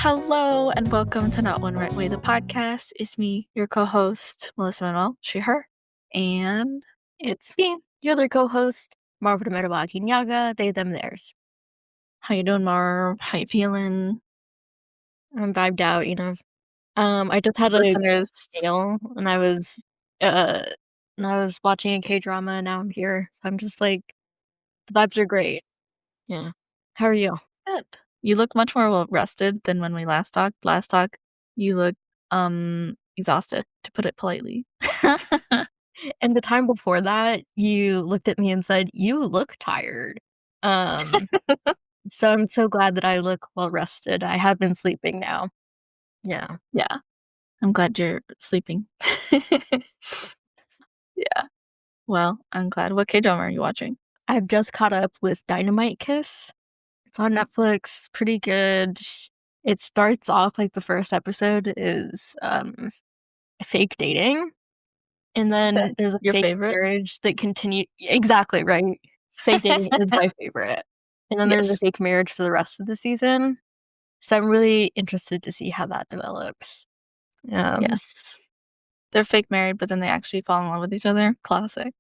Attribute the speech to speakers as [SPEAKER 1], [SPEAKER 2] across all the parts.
[SPEAKER 1] Hello and welcome to Not One Right Way, the podcast. It's me, your co-host, Melissa Manuel, she, her, and
[SPEAKER 2] It's me, your other co-host, Marva de Metabaki Nyaga, they, them, theirs.
[SPEAKER 1] how you doing, Marv? How you feeling?
[SPEAKER 2] I'm vibed out, I just had a
[SPEAKER 1] Listeners,
[SPEAKER 2] meal uh and I was watching a K-drama and now I'm here. So I'm just like the vibes are great. Yeah. How are you?
[SPEAKER 1] good. You look much more well rested than when we last talked. Last talk, you look exhausted, to put it politely.
[SPEAKER 2] And the time before that, you looked at me and said, "You look tired." Um, so I'm so glad that I look well rested. I have been sleeping now. Yeah.
[SPEAKER 1] Yeah, I'm glad you're sleeping. Yeah, well, I'm glad. What K-drama are you watching?
[SPEAKER 2] I've just caught up with Dynamite Kiss. It's on Netflix, pretty good. It starts off like the first episode is, fake dating, and
[SPEAKER 1] Okay.
[SPEAKER 2] then there's a
[SPEAKER 1] Your
[SPEAKER 2] fake
[SPEAKER 1] favorite?
[SPEAKER 2] marriage that continue exactly, right. Fake dating is my favorite, and then there's a
[SPEAKER 1] Yes.
[SPEAKER 2] fake marriage for the rest of the season, so I'm really interested to see how that develops. Um,
[SPEAKER 1] Yes. They're fake married, but then they actually fall in love with each other. Classic.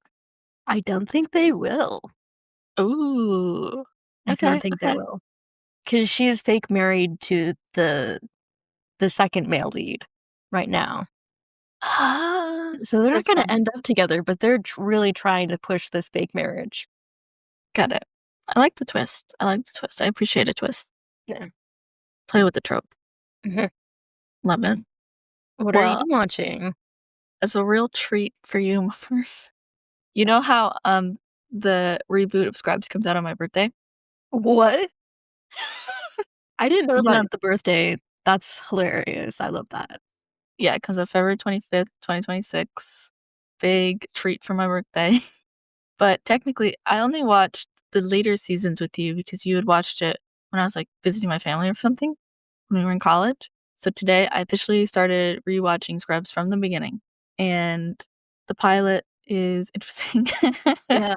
[SPEAKER 2] I don't think they will.
[SPEAKER 1] Ooh.
[SPEAKER 2] I don't
[SPEAKER 1] Okay,
[SPEAKER 2] think they
[SPEAKER 1] okay.
[SPEAKER 2] will, because she's fake married to the second male lead right now.
[SPEAKER 1] Ah,
[SPEAKER 2] So they're not
[SPEAKER 1] that's
[SPEAKER 2] gonna
[SPEAKER 1] fun.
[SPEAKER 2] end up together, but they're really trying to push this fake marriage.
[SPEAKER 1] Got it. I like the twist. I like the twist. I appreciate a twist.
[SPEAKER 2] Yeah.
[SPEAKER 1] Play with the trope.
[SPEAKER 2] Mhm.
[SPEAKER 1] Love it.
[SPEAKER 2] What are you
[SPEAKER 1] Well,
[SPEAKER 2] watching?
[SPEAKER 1] as a real treat for you, Mars, you know how the reboot of Scrubs comes out on my birthday?
[SPEAKER 2] What? I didn't know
[SPEAKER 1] You
[SPEAKER 2] about
[SPEAKER 1] know,
[SPEAKER 2] the birthday. That's hilarious. I love that.
[SPEAKER 1] yeah, it comes out February 25th, 2026. Big treat for my birthday. But technically, I only watched the later seasons with you because you had watched it when I was like visiting my family or something when we were in college. So today I officially started rewatching Scrubs from the beginning. And the pilot is interesting.
[SPEAKER 2] Yeah.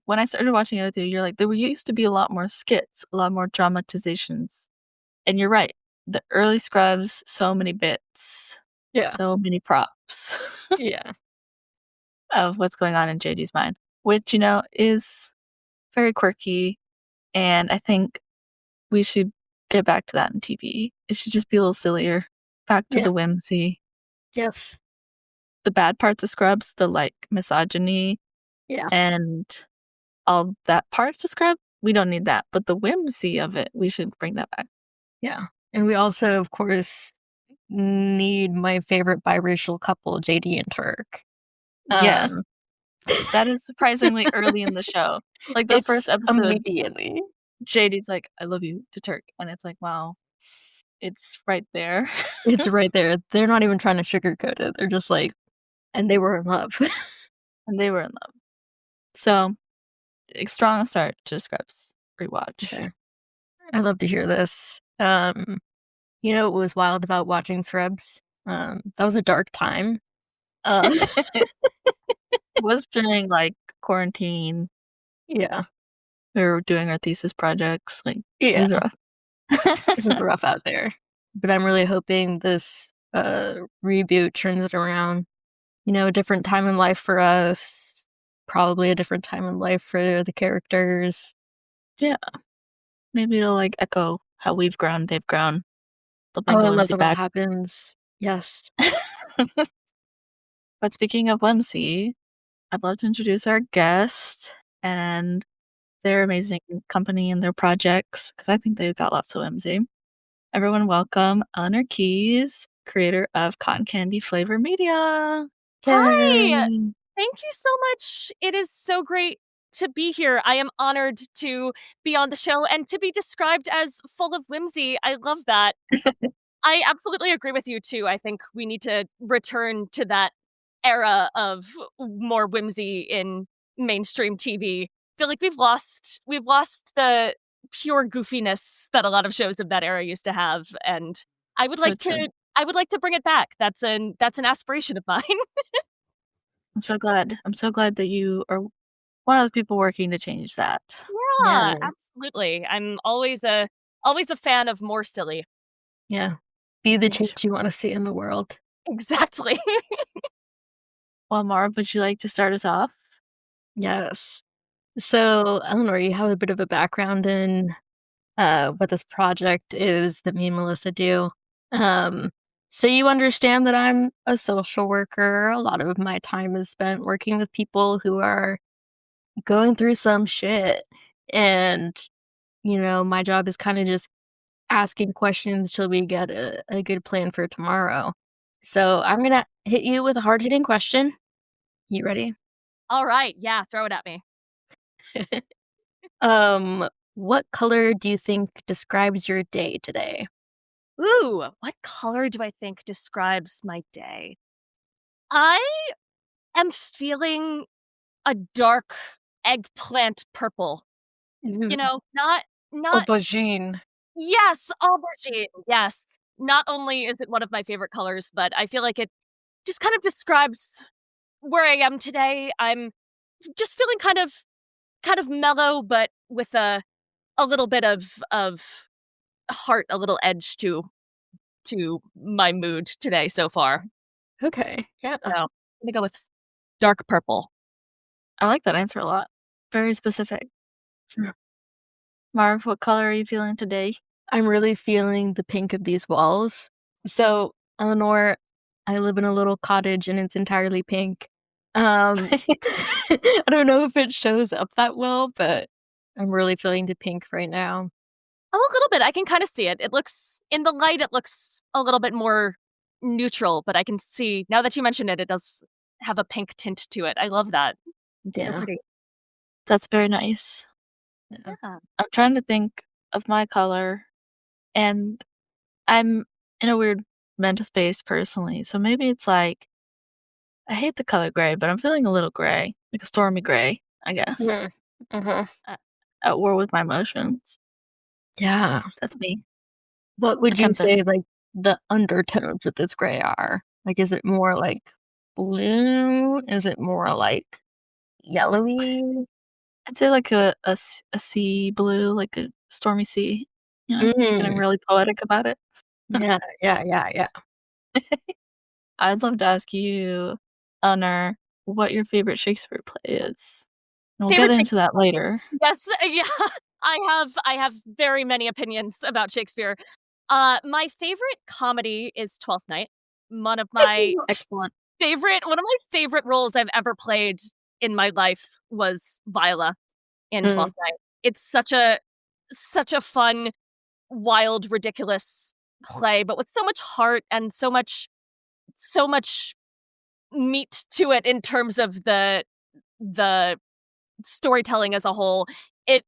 [SPEAKER 1] When I started watching it with you, you're like, there used to be a lot more skits, a lot more dramatizations. And you're right. The early Scrubs, so many bits,
[SPEAKER 2] Yeah.
[SPEAKER 1] so many props
[SPEAKER 2] Yeah.
[SPEAKER 1] of what's going on in JD's mind, which, is very quirky. And I think we should get back to that in TV. It should just be a little sillier. Back to
[SPEAKER 2] Yeah.
[SPEAKER 1] the whimsy.
[SPEAKER 2] Yes.
[SPEAKER 1] The bad parts of Scrubs, the like misogyny
[SPEAKER 2] Yeah.
[SPEAKER 1] and all that parts of Scrubs, we don't need that. But the whimsy of it, we should bring that back.
[SPEAKER 2] Yeah. And we also, of course, need my favorite biracial couple, JD and Turk.
[SPEAKER 1] Yes,
[SPEAKER 2] Um,
[SPEAKER 1] that is surprisingly early in the show. Like the first
[SPEAKER 2] it's
[SPEAKER 1] episode,
[SPEAKER 2] immediately.
[SPEAKER 1] JD's like, I love you to Turk. And it's like, wow, it's right there.
[SPEAKER 2] It's right there. They're not even trying to sugarcoat it. They're just like, and they were in love.
[SPEAKER 1] And they were in love. So, a strong start to Scrubs rewatch.
[SPEAKER 2] Okay. I love to hear this. What was wild about watching Scrubs? That was a dark time. Uh,
[SPEAKER 1] Was during like quarantine.
[SPEAKER 2] yeah,
[SPEAKER 1] We were doing our thesis projects. Like, it
[SPEAKER 2] yeah,
[SPEAKER 1] was rough.
[SPEAKER 2] it was rough out there. But I'm really hoping this reboot turns it around. A different time in life for us. Probably a different time in life for the characters.
[SPEAKER 1] Yeah. Maybe it'll like echo how we've grown, they've grown. They'll
[SPEAKER 2] Oh,
[SPEAKER 1] bring
[SPEAKER 2] I
[SPEAKER 1] the
[SPEAKER 2] love
[SPEAKER 1] whimsy
[SPEAKER 2] when that
[SPEAKER 1] back.
[SPEAKER 2] happens. Yes.
[SPEAKER 1] But speaking of whimsy, I'd love to introduce our guest and their amazing company and their projects because I think they've got lots of whimsy. Everyone, welcome Elinor Keys, creator of Cotton Candy Flavor Media.
[SPEAKER 3] Hi!
[SPEAKER 2] Yay.
[SPEAKER 3] Thank you so much. It is so great to be here. I am honored to be on the show and to be described as full of whimsy. I love that. I absolutely agree with you too. I think we need to return to that era of more whimsy in mainstream TV. I feel like we've lost the pure goofiness that a lot of shows of that era used to have, and I would
[SPEAKER 1] So
[SPEAKER 3] like
[SPEAKER 1] true.
[SPEAKER 3] to I would like to bring it back. That's an aspiration of mine.
[SPEAKER 1] I'm so glad. I'm so glad that you are one of the people working to change that.
[SPEAKER 2] Yeah.
[SPEAKER 3] Yeah, absolutely. I'm always a Always a fan of more silly.
[SPEAKER 2] Yeah. Be the
[SPEAKER 3] Change.
[SPEAKER 2] change you wanna see in the world.
[SPEAKER 3] Exactly.
[SPEAKER 1] Well, Marv, would you like to start us off?
[SPEAKER 2] Yes. So, Eleanor, you have a bit of a background in, what this project is that me and Melissa do. Um, so you understand that I'm a social worker. A lot of my time is spent working with people who are going through some shit, and, my job is kinda just asking questions till we get a good plan for tomorrow. So I'm gonna hit you with a hard-hitting question. You ready?
[SPEAKER 3] All right. Yeah, throw it at me.
[SPEAKER 2] What color do you think describes your day today?
[SPEAKER 3] Ooh, what color do I think describes my day? I am feeling a dark eggplant purple. You
[SPEAKER 2] Ooh,
[SPEAKER 3] know, not
[SPEAKER 2] aubergine.
[SPEAKER 3] yes, aubergine. Yes. Not only is it one of my favorite colors, but I feel like it just kind of describes where I am today. I'm just feeling kind of mellow, but with a little bit of heart, a little edge to my mood today so far.
[SPEAKER 2] Okay, yeah.
[SPEAKER 3] So I'm gonna go with dark purple.
[SPEAKER 1] I like that answer a lot. Very specific.
[SPEAKER 2] Sure.
[SPEAKER 1] Marv, what color are you feeling today?
[SPEAKER 2] I'm really feeling the pink of these walls. So, Eleanor, I live in a little cottage and it's entirely pink. Um, I don't know if it shows up that well, but I'm really feeling the pink right now.
[SPEAKER 3] Oh, a little bit. I can kind of see it. It looks in the light. It looks a little bit more neutral, but I can see now that you mention it. It does have a pink tint to it. I love that. It's so
[SPEAKER 2] Yeah.
[SPEAKER 3] pretty.
[SPEAKER 1] That's very nice.
[SPEAKER 2] Yeah.
[SPEAKER 3] Yeah.
[SPEAKER 1] I'm trying to think of my color, and I'm in a weird mental space personally. So maybe it's like I hate the color gray, but I'm feeling a little gray, like a stormy gray, I guess.
[SPEAKER 2] Mhm. Mhm.
[SPEAKER 1] Uh, at war with my emotions.
[SPEAKER 2] Yeah.
[SPEAKER 1] That's me.
[SPEAKER 2] What
[SPEAKER 1] A
[SPEAKER 2] would you say,
[SPEAKER 1] tempest.
[SPEAKER 2] like, the undertones of this gray are? Like, is it more, like, blue? Is it more, like, yellowy?
[SPEAKER 1] I'd say like a sea blue, like a stormy sea. Getting
[SPEAKER 2] Mm.
[SPEAKER 1] really poetic about it.
[SPEAKER 2] Yeah, yeah, yeah, yeah.
[SPEAKER 1] I'd love to ask you, Eleanor, what your favorite Shakespeare play is. And we'll get
[SPEAKER 3] Favorite
[SPEAKER 1] into that later.
[SPEAKER 3] Yes, yeah. I have very many opinions about Shakespeare. My favorite comedy is Twelfth Night. One of my
[SPEAKER 1] Excellent.
[SPEAKER 3] favorite roles I've ever played in my life was Viola in
[SPEAKER 2] Mm.
[SPEAKER 3] Twelfth Night. It's such a fun, wild, ridiculous play, but with so much heart and so much meat to it in terms of the storytelling as a whole. It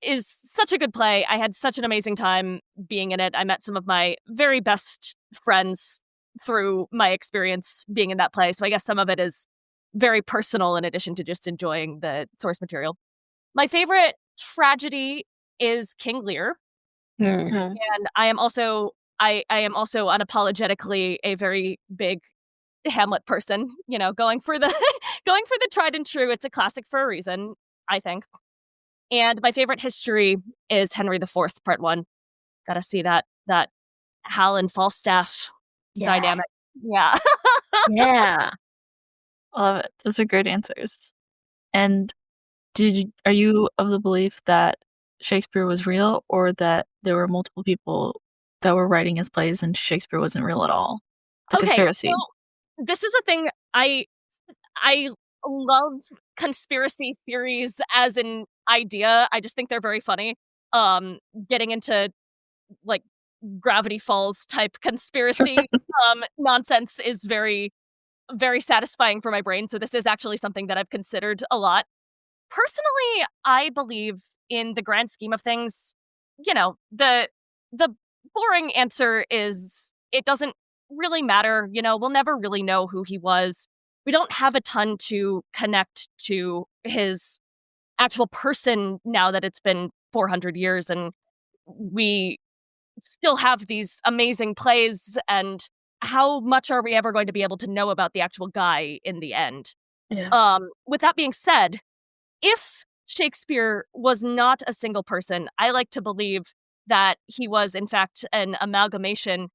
[SPEAKER 3] is such a good play. I had such an amazing time being in it. I met some of my very best friends through my experience being in that play. So I guess some of it is very personal in addition to just enjoying the source material. My favorite tragedy is King Lear,
[SPEAKER 2] Mm.
[SPEAKER 3] and I am also unapologetically a very big Hamlet person, going for the going for the tried and true. It's a classic for a reason, I think. And my favorite history is Henry IV, Part 1. Gotta see that Hal and Falstaff
[SPEAKER 2] Yeah.
[SPEAKER 3] dynamic. Yeah.
[SPEAKER 2] Yeah.
[SPEAKER 1] Love it. Those are great answers. And are you of the belief that Shakespeare was real or that there were multiple people that were writing his plays and Shakespeare wasn't real at all? The
[SPEAKER 3] Okay, so
[SPEAKER 1] conspiracy.
[SPEAKER 3] this is a thing I love conspiracy theories as an idea. I just think they're very funny. Getting into, like, Gravity Falls type conspiracy, nonsense is very, very satisfying for my brain, so this is actually something that I've considered a lot. Personally, I believe in the grand scheme of things, the boring answer is it doesn't really matter, we'll never really know who he was. We don't have a ton to connect to his actual person now that it's been 400 years and we still have these amazing plays, and how much are we ever going to be able to know about the actual guy in the end?
[SPEAKER 2] Yeah.
[SPEAKER 3] With that being said, if Shakespeare was not a single person, I like to believe that he was, in fact, an amalgamation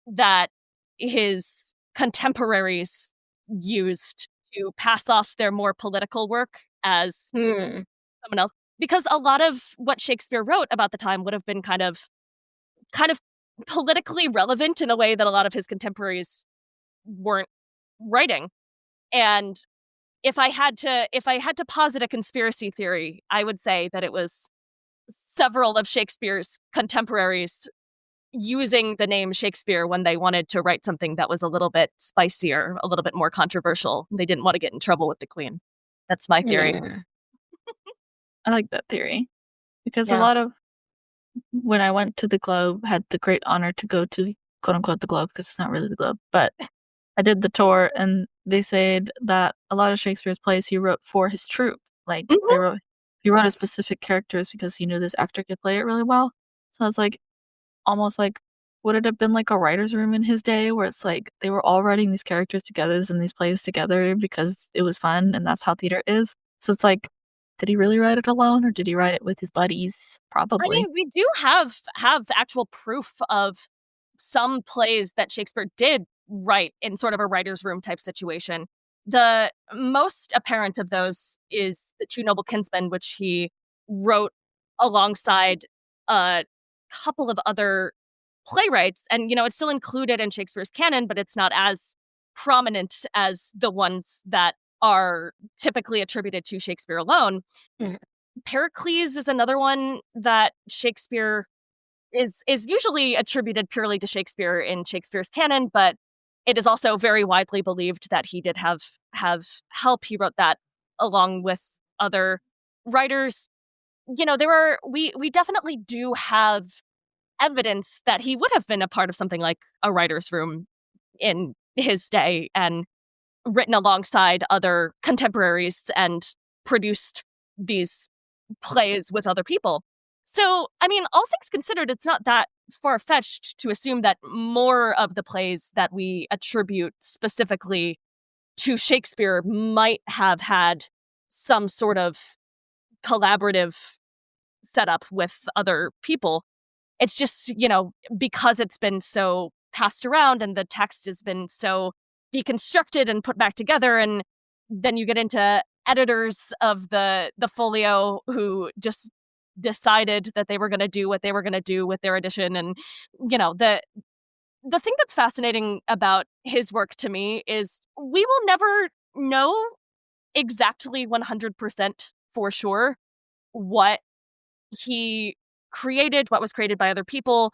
[SPEAKER 3] that his contemporaries used to pass off their more political work as
[SPEAKER 2] Hmm.
[SPEAKER 3] someone else. Because a lot of what Shakespeare wrote about the time would have been kind of politically relevant in a way that a lot of his contemporaries weren't writing. And if I had to posit a conspiracy theory, I would say that it was several of Shakespeare's contemporaries using the name Shakespeare when they wanted to write something that was a little bit spicier, a little bit more controversial. They didn't want to get in trouble with the queen. That's my theory.
[SPEAKER 2] Yeah.
[SPEAKER 1] I like that theory because a
[SPEAKER 2] Yeah.
[SPEAKER 1] lot of when I went to the Globe, had the great honor to go to quote unquote the Globe because it's not really the Globe, but I did the tour and they said that a lot of Shakespeare's plays he wrote for his troupe. Like
[SPEAKER 3] Mhm.
[SPEAKER 1] he wrote a specific characters because he knew this actor could play it really well. So it's like almost like would it have been like a writer's room in his day where it's like they were all writing these characters together and these plays together because it was fun and that's how theater is. So it's like, did he really write it alone or did he write it with his buddies?
[SPEAKER 3] I mean,
[SPEAKER 1] Probably.
[SPEAKER 3] we do have actual proof of some plays that Shakespeare did write in sort of a writer's room type situation. The most apparent of those is The Two Noble Kinsmen, which he wrote alongside a couple of other playwrights. And, it's still included in Shakespeare's canon, but it's not as prominent as the ones that are typically attributed to Shakespeare alone.
[SPEAKER 2] Mhm.
[SPEAKER 3] Pericles is another one that Shakespeare is usually attributed purely to Shakespeare in Shakespeare's canon, but it is also very widely believed that he did have help. He wrote that along with other writers. We definitely do have evidence that he would have been a part of something like a writer's room in his day and written alongside other contemporaries and produced these plays with other people. So, I mean, all things considered, it's not that far fetched to assume that more of the plays that we attribute specifically to Shakespeare might have had some sort of collaborative setup with other people. It's just, because it's been so passed around and the text has been so deconstructed and put back together, and then you get into editors of the folio who just decided that they were going to do what they were going to do with their edition. And the thing that's fascinating about his work to me is we will never know exactly 100% for sure what he created, what was created by other people,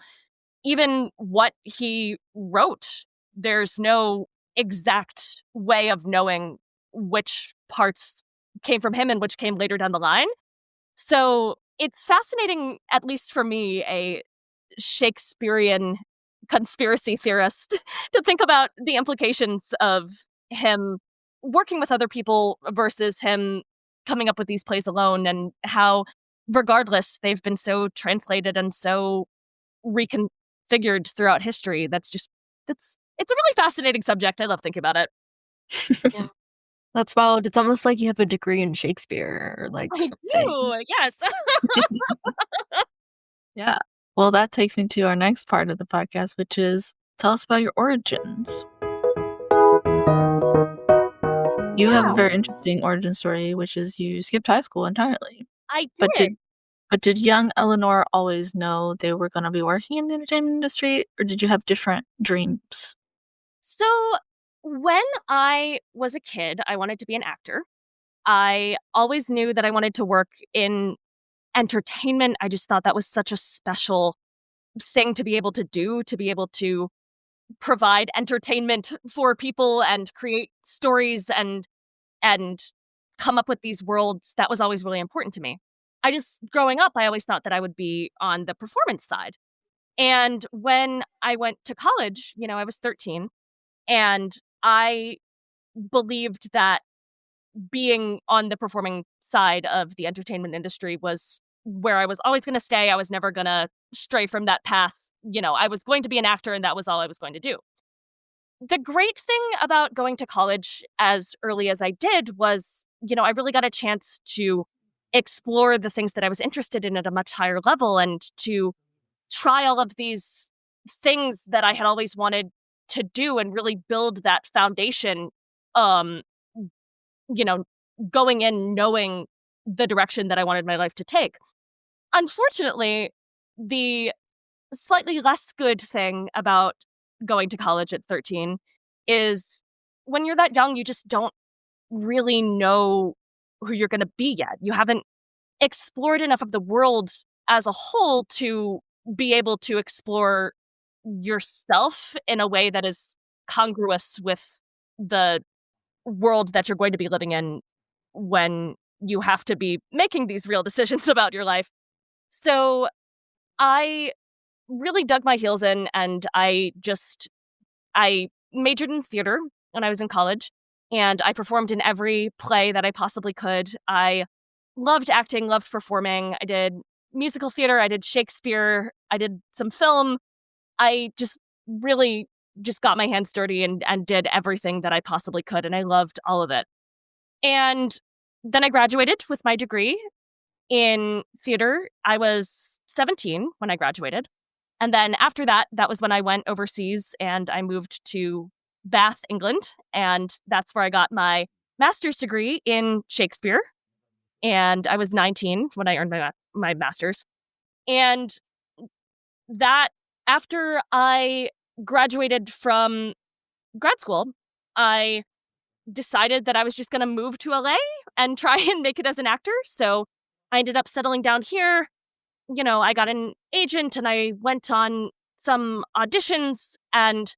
[SPEAKER 3] even what he wrote. There's no exact way of knowing which parts came from him and which came later down the line. So it's fascinating, at least for me, a Shakespearean conspiracy theorist, to think about the implications of him working with other people versus him coming up with these plays alone, and how, regardless, they've been so translated and so reconfigured throughout history. It's a really fascinating subject. I love thinking about it.
[SPEAKER 2] Yeah. That's wild. It's almost like you have a degree in Shakespeare or like
[SPEAKER 3] I
[SPEAKER 2] something.
[SPEAKER 3] do, yes.
[SPEAKER 1] Yeah. Well, that takes me to our next part of the podcast, which is tell us about your origins. You have a
[SPEAKER 3] Yeah,
[SPEAKER 1] very interesting origin story, which is you skipped high school entirely.
[SPEAKER 3] I
[SPEAKER 1] But
[SPEAKER 3] did.
[SPEAKER 1] did young Elinor always know they were going to be working in the entertainment industry, or did you have different dreams?
[SPEAKER 3] So when I was a kid, I wanted to be an actor. I always knew that I wanted to work in entertainment. I just thought that was such a special thing to be able to do, to be able to provide entertainment for people and create stories and come up with these worlds. That was always really important to me. I just growing up, I always thought that I would be on the performance side. And when I went to college, I was 13, and I believed that being on the performing side of the entertainment industry was where I was always going to stay. I was never going to stray from that path. I was going to be an actor and that was all I was going to do. The great thing about going to college as early as I did was, I really got a chance to explore the things that I was interested in at a much higher level and to try all of these things that I had always wanted to do and really build that foundation, um, you know, going in knowing the direction that I wanted my life to take. Unfortunately, the slightly less good thing about going to college at 13 is when you're that young, you just don't really know who you're going to be yet. You haven't explored enough of the world as a whole to be able to explore yourself in a way that is congruous with the world that you're going to be living in when you have to be making these real decisions about your life. So I really dug my heels in, and I majored in theater when I was in college, and I performed in every play that I possibly could. I loved acting, loved performing. I did musical theater, I did Shakespeare, I did some film. I just really just got my hands dirty and did everything that I possibly could, and I loved all of it. And then I graduated with my degree in theater. I was 17 when I graduated. And then after that, that was when I went overseas and I moved to Bath, England. And that's where I got my master's degree in Shakespeare. And I was 19 when I earned my master's. And that after I graduated from grad school, I decided that I was just going to move to LA and try and make it as an actor. So I ended up settling down here. I got an agent and I went on some auditions. And,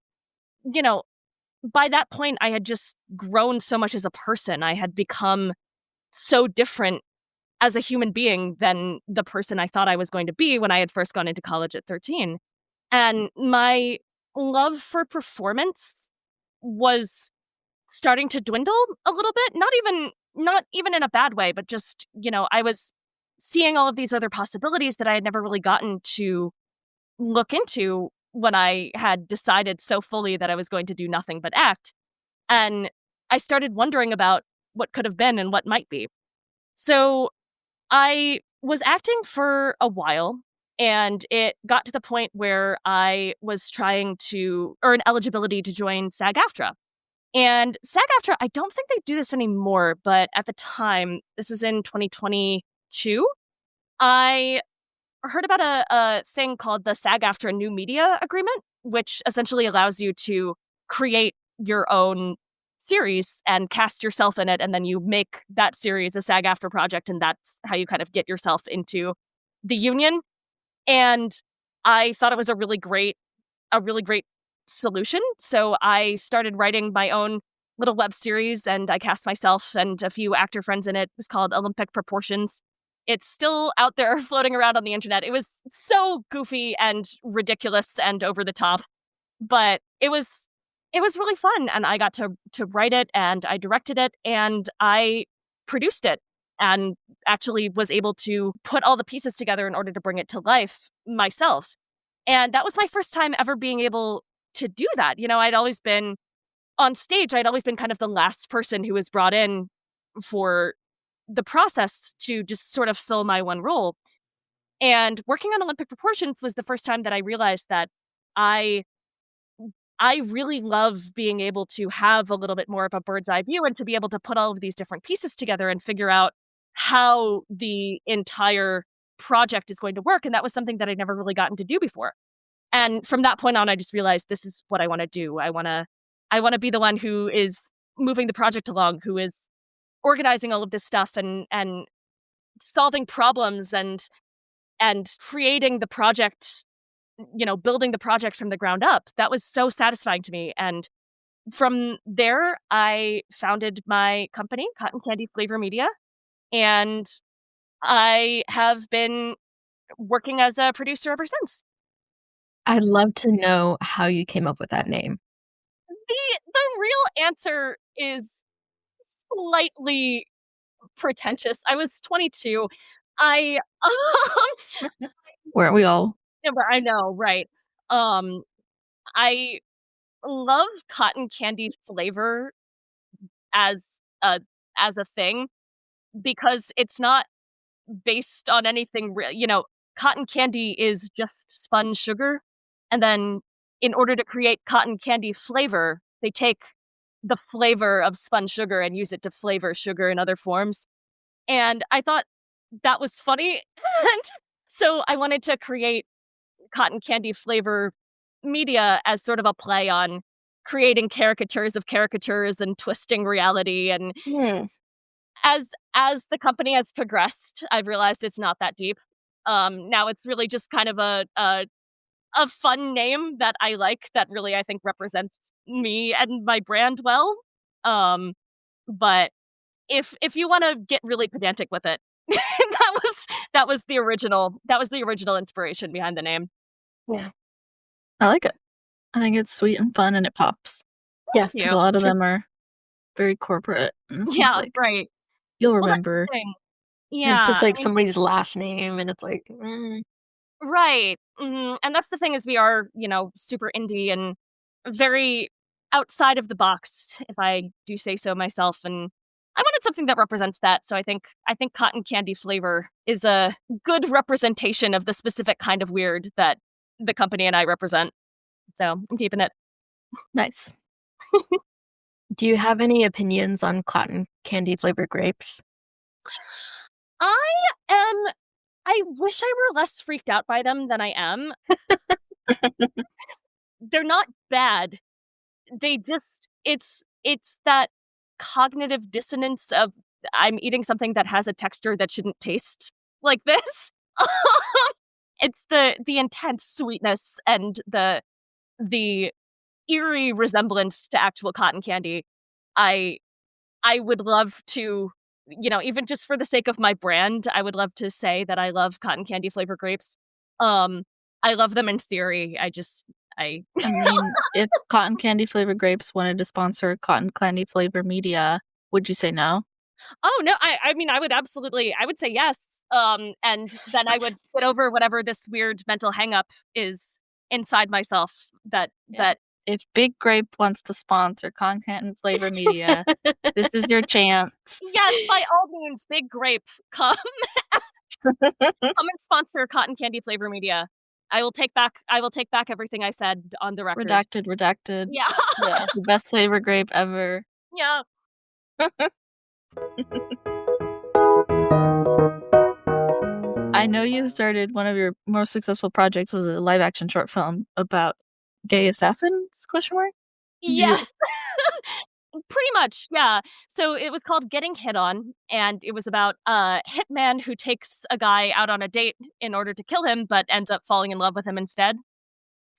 [SPEAKER 3] you know, by that point, I had just grown so much as a person. I had become so different as a human being than the person I thought I was going to be when I had first gone into college at 13. And my love for performance was starting to dwindle a little bit, not even in a bad way, but just, I was seeing all of these other possibilities that I had never really gotten to look into when I had decided so fully that I was going to do nothing but act. And I started wondering about what could have been and what might be. So I was acting for a while, and it got to the point where I was trying to earn eligibility to join SAG-AFTRA. And SAG-AFTRA, I don't think they do this anymore, but at the time, this was in 2022, I heard about a thing called the SAG-AFTRA New Media Agreement, which essentially allows you to create your own series and cast yourself in it, and then you make that series a SAG-AFTRA project, and that's how you kind of get yourself into the union. And I thought it was a really great solution. So I started writing my own little web series, and I cast myself and a few actor friends in it. It was called Olympic Proportions. It's still out there floating around on the internet. It was so goofy and ridiculous and over the top, but it was really fun, and I got to write it, and I directed it, and I produced it, and actually was able to put all the pieces together in order to bring it to life myself. And that was my first time ever being able to do that. I'd always been on stage. I'd always been kind of the last person who was brought in for the process to just sort of fill my one role. And working on Olympic Proportions was the first time that I realized that I I really love being able to have a little bit more of a bird's eye view and to be able to put all of these different pieces together and figure out how the entire project is going to work. And that was something that I'd never really gotten to do before. And from that point on, I just realized this is what I want to do. I want to be the one who is moving the project along, who is organizing all of this stuff and solving problems and creating the project, building the project from the ground up. That was so satisfying to me. And from there, I founded my company, Cotton Candy Flavor Media, and I have been working as a producer ever since.
[SPEAKER 2] I'd love to know how you came up with that name.
[SPEAKER 3] The real answer is slightly pretentious. I was 22. I
[SPEAKER 1] Weren't we all?
[SPEAKER 3] yeah, but I know, right? Um, I love cotton candy flavor as a as a thing because it's not based on anything real. cotton candy is just spun sugar, and then in order to create cotton candy flavor, they take the flavor of spun sugar and use it to flavor sugar in other forms. And I thought that was funny, and so I wanted to create cotton candy flavor media as sort of a play on creating caricatures of caricatures and twisting reality. And
[SPEAKER 2] Hmm.
[SPEAKER 3] as the company has progressed, I've realized it's not that deep. Now it's really just kind of a fun name that I like, that really I think represents me and my brand well. Um, but if you want to get really pedantic with it, that was the original inspiration behind the name.
[SPEAKER 2] Yeah.
[SPEAKER 1] I like it. I think it's sweet and fun and it pops.
[SPEAKER 2] Yeah.
[SPEAKER 1] Because
[SPEAKER 3] You.
[SPEAKER 1] a lot of them are very corporate. And this one's
[SPEAKER 3] Yeah,
[SPEAKER 1] like,
[SPEAKER 3] right.
[SPEAKER 1] you'll
[SPEAKER 3] Well, that's the
[SPEAKER 1] remember.
[SPEAKER 3] thing.
[SPEAKER 2] And it's
[SPEAKER 3] Yeah,
[SPEAKER 2] just
[SPEAKER 3] I
[SPEAKER 2] like
[SPEAKER 3] mean,
[SPEAKER 2] somebody's last name, and it's like,
[SPEAKER 3] right. And that's the thing, is we are, super indie and very outside of the box, if I do say so myself. And I wanted something that represents that. So I think cotton candy flavor is a good representation of the specific kind of weird that the company and I represent. So I'm keeping it.
[SPEAKER 1] Nice.
[SPEAKER 2] do you have any opinions on cotton candy flavored grapes?
[SPEAKER 3] I am I wish I were less freaked out by them than I am. They're not bad. They just it's that cognitive dissonance of, I'm eating something that has a texture that shouldn't taste like this. It's the intense sweetness and the eerie resemblance to actual cotton candy. I I would love to, even just for the sake of my brand, I would love to say that I love cotton candy flavored grapes. Um, I love them in theory. I
[SPEAKER 1] I mean, if cotton candy flavored grapes wanted to sponsor cotton candy flavor media, would you say no?
[SPEAKER 3] Oh, no, I mean, I would say yes, and then I would get over whatever this weird mental hang up is inside myself that
[SPEAKER 1] Yeah.
[SPEAKER 3] that
[SPEAKER 1] If Big Grape wants to sponsor cotton candy flavor media, this is your chance.
[SPEAKER 3] yes, by all means, Big Grape, come and sponsor cotton candy flavor media. I will take back everything I said on the record.
[SPEAKER 1] Redacted, redacted.
[SPEAKER 3] Yeah.
[SPEAKER 2] Yeah.
[SPEAKER 1] The best flavor grape ever.
[SPEAKER 3] Yeah.
[SPEAKER 1] I know you started one of your most successful projects was a live action short film about gay assassins? Question mark?
[SPEAKER 2] Yeah.
[SPEAKER 3] Yes. Pretty much, yeah. So it was called Getting Hit On, and it was about a hitman who takes a guy out on a date in order to kill him, but ends up falling in love with him instead.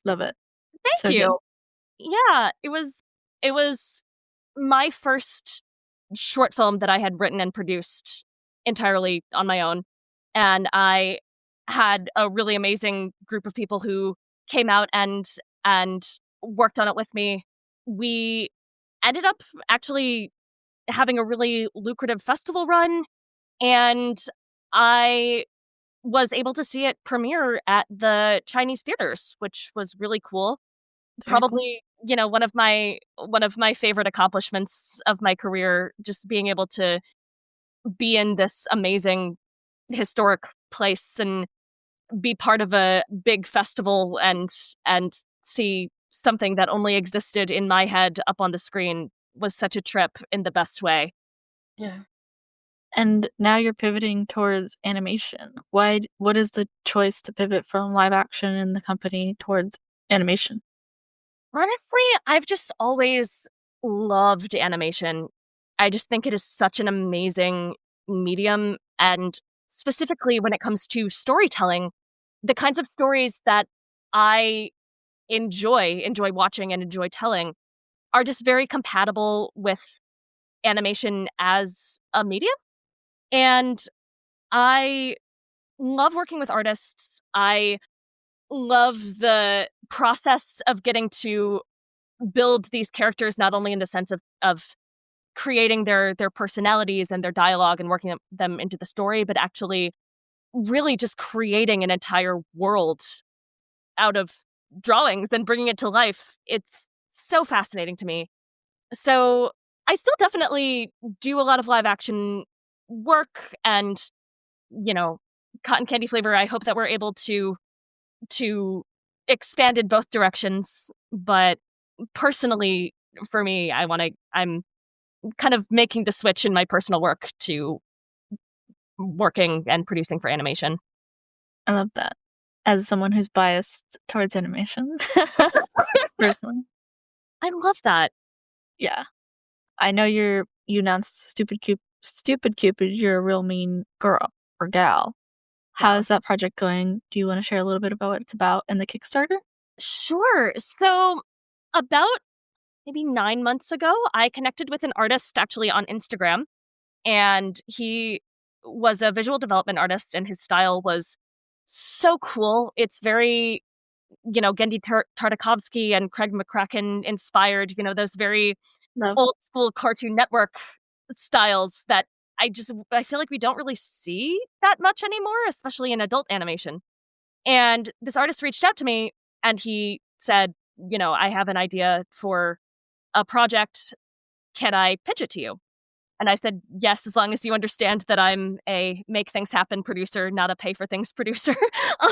[SPEAKER 1] Love it.
[SPEAKER 3] Thank
[SPEAKER 1] So good.
[SPEAKER 3] you. Yeah, it was my first short film that I had written and produced entirely on my own. And I had a really amazing group of people who came out and worked on it with me. We ended up actually having a really lucrative festival run, and I was able to see it premiere at the Chinese theaters, which was really cool.
[SPEAKER 1] Very cool.
[SPEAKER 3] Probably, one of my favorite accomplishments of my career, just being able to be in this amazing historic place and be part of a big festival and see something that only existed in my head up on the screen was such a trip in the best way.
[SPEAKER 2] Yeah.
[SPEAKER 1] And now you're pivoting towards animation. What is the choice to pivot from live action in the company towards animation?
[SPEAKER 3] Honestly, I've just always loved animation. I just think it is such an amazing medium, and specifically when it comes to storytelling, the kinds of stories that I enjoy watching and enjoy telling are just very compatible with animation as a medium. And I love working with artists. I love the process of getting to build these characters, not only in the sense of creating their personalities and their dialogue and working them into the story, but actually really just creating an entire world out of drawings and bringing it to life. It's so fascinating to me. So I still definitely do a lot of live action work and, you know, cotton candy flavor. I hope that we're able to expand in both directions. But personally, for me, I'm kind of making the switch in my personal work to working and producing for animation.
[SPEAKER 1] I love that. As someone who's biased towards animation, personally.
[SPEAKER 3] I love that.
[SPEAKER 1] Yeah. I know you announced Stupid Cupid, you're a real mean girl or gal. How
[SPEAKER 3] Yeah.
[SPEAKER 1] is that project going? Do you wanna share a little bit about what it's about and the Kickstarter?
[SPEAKER 3] Sure. So about maybe 9 months ago, I connected with an artist actually on Instagram, and he was a visual development artist, and his style was so cool. It's very, Gendy Tartakovsky and Craig McCracken inspired, those very
[SPEAKER 1] Love.
[SPEAKER 3] old school Cartoon Network styles that I feel like we don't really see that much anymore, especially in adult animation. And this artist reached out to me and he said, I have an idea for a project. Can I pitch it to you? And I said, yes, as long as you understand that I'm a make things happen producer, not a pay for things producer. Um,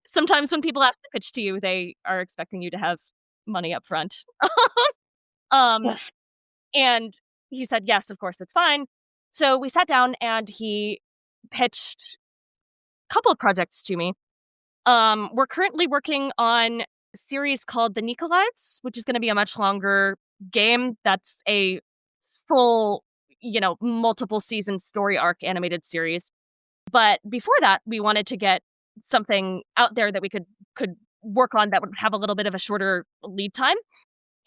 [SPEAKER 3] Sometimes when people ask to pitch to you, they are expecting you to have money up front. um,
[SPEAKER 1] Yes.
[SPEAKER 3] and he said, yes, of course, that's fine. So we sat down and he pitched a couple of projects to me. We're currently working on a series called The Nicolaides, which is going to be a much longer game. That's a full, multiple season story arc animated series. But before that, we wanted to get something out there that we could work on that would have a little bit of a shorter lead time.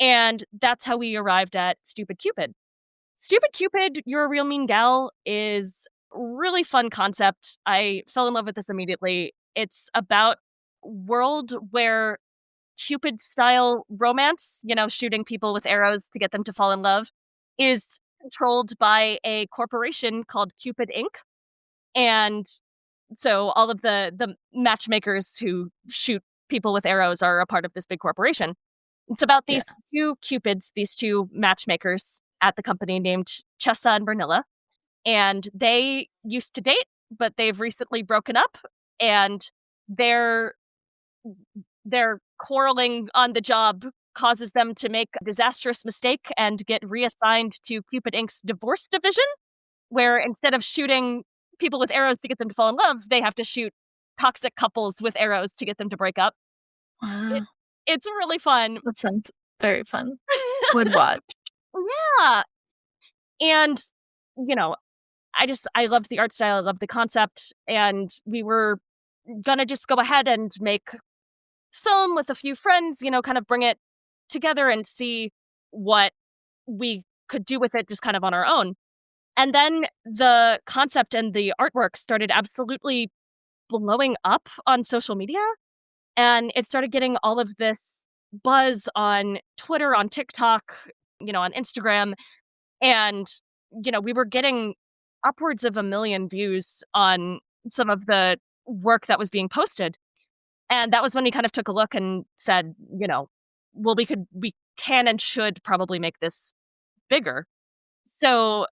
[SPEAKER 3] And that's how we arrived at Stupid Cupid. Stupid Cupid, You're a Real Mean Gal is really fun concept. I fell in love with this immediately. It's about world where Cupid style romance, shooting people with arrows to get them to fall in love, is controlled by a corporation called Cupid Inc. And so all of the matchmakers who shoot people with arrows are a part of this big corporation. It's about
[SPEAKER 1] Yeah.
[SPEAKER 3] these two Cupids, these two matchmakers at the company named Chessa and Vernilla. And they used to date, but they've recently broken up, and their their quarreling on the job causes them to make a disastrous mistake and get reassigned to Cupid Inc.'s divorce division, where instead of shooting people with arrows to get them to fall in love, they have to shoot toxic couples with arrows to get them to break up. It
[SPEAKER 1] Wow.
[SPEAKER 3] it's really fun.
[SPEAKER 1] That sounds very fun. Would watch.
[SPEAKER 3] Yeah. And, you know, I loved the art style, I loved the concept, and we were gonna just go ahead and make film with a few friends, kind of bring it together and see what we could do with it just kind of on our own. And then the concept and the artwork started absolutely blowing up on social media, and it started getting all of this buzz on Twitter, on TikTok, on Instagram, and we were getting upwards of 1 million views on some of the work that was being posted. And that was when we kind of took a look and said, well, we can and should probably make this bigger. So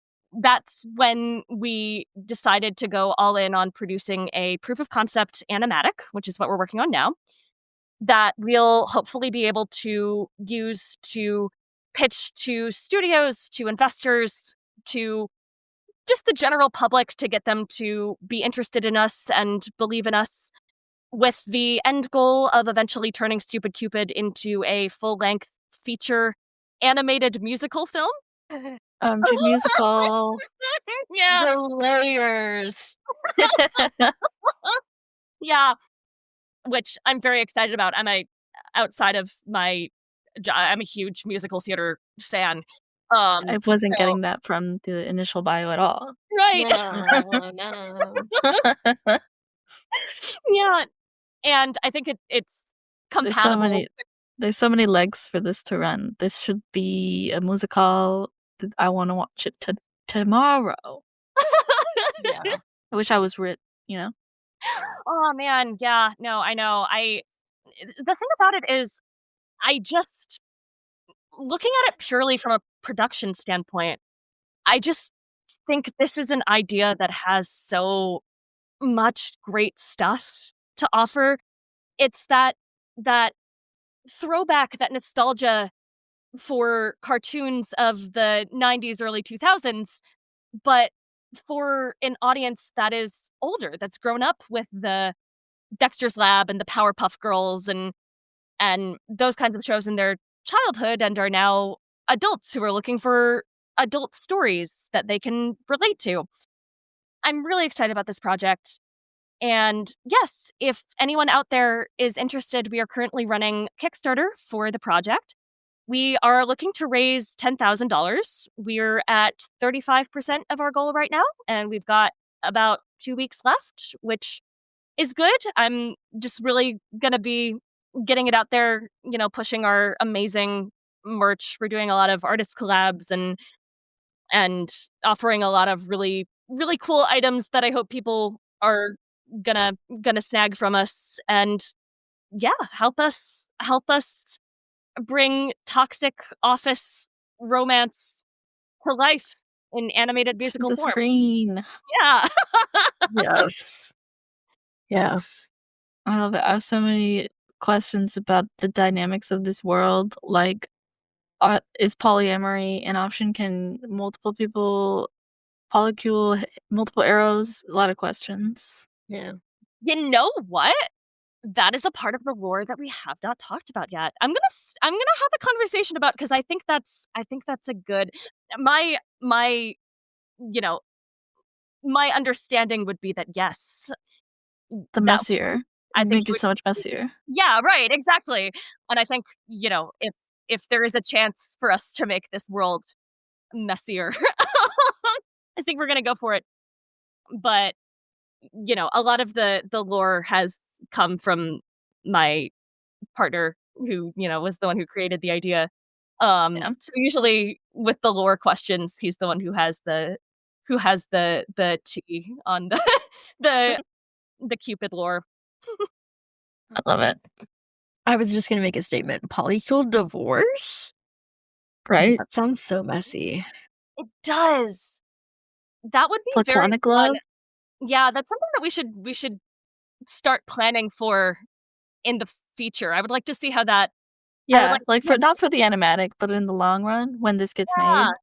[SPEAKER 3] that's when we decided to go all in on producing a proof of concept animatic, which is what we're working on now, that we'll hopefully be able to use to pitch to studios, to investors, to just the general public, to get them to be interested in us and believe in us, with the end goal of eventually turning Stupid Cupid into a full-length feature animated musical film.
[SPEAKER 1] OMG musical.
[SPEAKER 3] Yeah.
[SPEAKER 2] The layers.
[SPEAKER 3] Yeah, which I'm very excited about. Outside of I'm a huge musical theater fan.
[SPEAKER 1] I wasn't
[SPEAKER 3] So
[SPEAKER 1] getting that from the initial bio at all.
[SPEAKER 3] right.
[SPEAKER 2] No, no.
[SPEAKER 3] Yeah, and I think it's
[SPEAKER 1] There's so
[SPEAKER 3] compatible.
[SPEAKER 1] many there's so many legs for this to run. This should be a musical. I wanna watch it tomorrow.
[SPEAKER 2] Yeah.
[SPEAKER 1] I wish I was writ you know?
[SPEAKER 3] Oh man, yeah, no, I know. The thing about it is I just looking at it purely from a production standpoint, I just think this is an idea that has so much great stuff to offer. It's that throwback, that nostalgia for cartoons of the 90s, early 2000s, but for an audience that is older, that's grown up with the Dexter's Lab and the Powerpuff Girls and those kinds of shows in their childhood and are now adults who are looking for adult stories that they can relate to. I'm really excited about this project. And yes, if anyone out there is interested, we are currently running Kickstarter for the project. We are looking to raise $10,000. We're at 35% of our goal right now, and we've got about 2 weeks left, which is good. I'm just really gonna be getting it out there, pushing our amazing merch. We're doing a lot of artist collabs and offering a lot of really, really cool items that I hope people are gonna snag from us. And yeah, help us bring toxic office romance to life in animated
[SPEAKER 1] To
[SPEAKER 3] musical
[SPEAKER 1] the
[SPEAKER 3] form.
[SPEAKER 1] screen.
[SPEAKER 3] Yeah.
[SPEAKER 2] Yes. Yeah.
[SPEAKER 1] I love it. I have so many questions about the dynamics of this world. Like, is polyamory an option? Can multiple people polycule multiple arrows? A lot of questions.
[SPEAKER 2] Yeah.
[SPEAKER 3] You know what? That is a part of the lore that we have not talked about yet. I'm gonna have a conversation about, because I think that's a good my you know my understanding would be that yes,
[SPEAKER 1] The
[SPEAKER 3] that
[SPEAKER 1] messier.
[SPEAKER 3] I think
[SPEAKER 1] Make
[SPEAKER 3] you
[SPEAKER 1] it
[SPEAKER 3] would.
[SPEAKER 1] so much messier.
[SPEAKER 3] Yeah, right, exactly. And I think, if there is a chance for us to make this world messier, I think we're gonna go for it. But, a lot of the lore has come from my partner who, was the one who created the idea.
[SPEAKER 1] Yeah.
[SPEAKER 3] So usually with the lore questions, he's the one who has the tea on the the the Cupid lore.
[SPEAKER 1] I love it.
[SPEAKER 2] I was just gonna make a statement. Polycule divorce?
[SPEAKER 1] Right?
[SPEAKER 2] That sounds so messy.
[SPEAKER 3] It does. That would be very
[SPEAKER 1] Platonic
[SPEAKER 3] fun.
[SPEAKER 1] love?
[SPEAKER 3] Yeah, that's something that we should start planning for in the future. I would like to see how that. I would
[SPEAKER 1] Yeah,
[SPEAKER 3] like to
[SPEAKER 1] like,
[SPEAKER 3] see how
[SPEAKER 1] for
[SPEAKER 3] that.
[SPEAKER 1] not for the animatic, but in the long run, when this gets
[SPEAKER 3] Yeah.
[SPEAKER 1] made.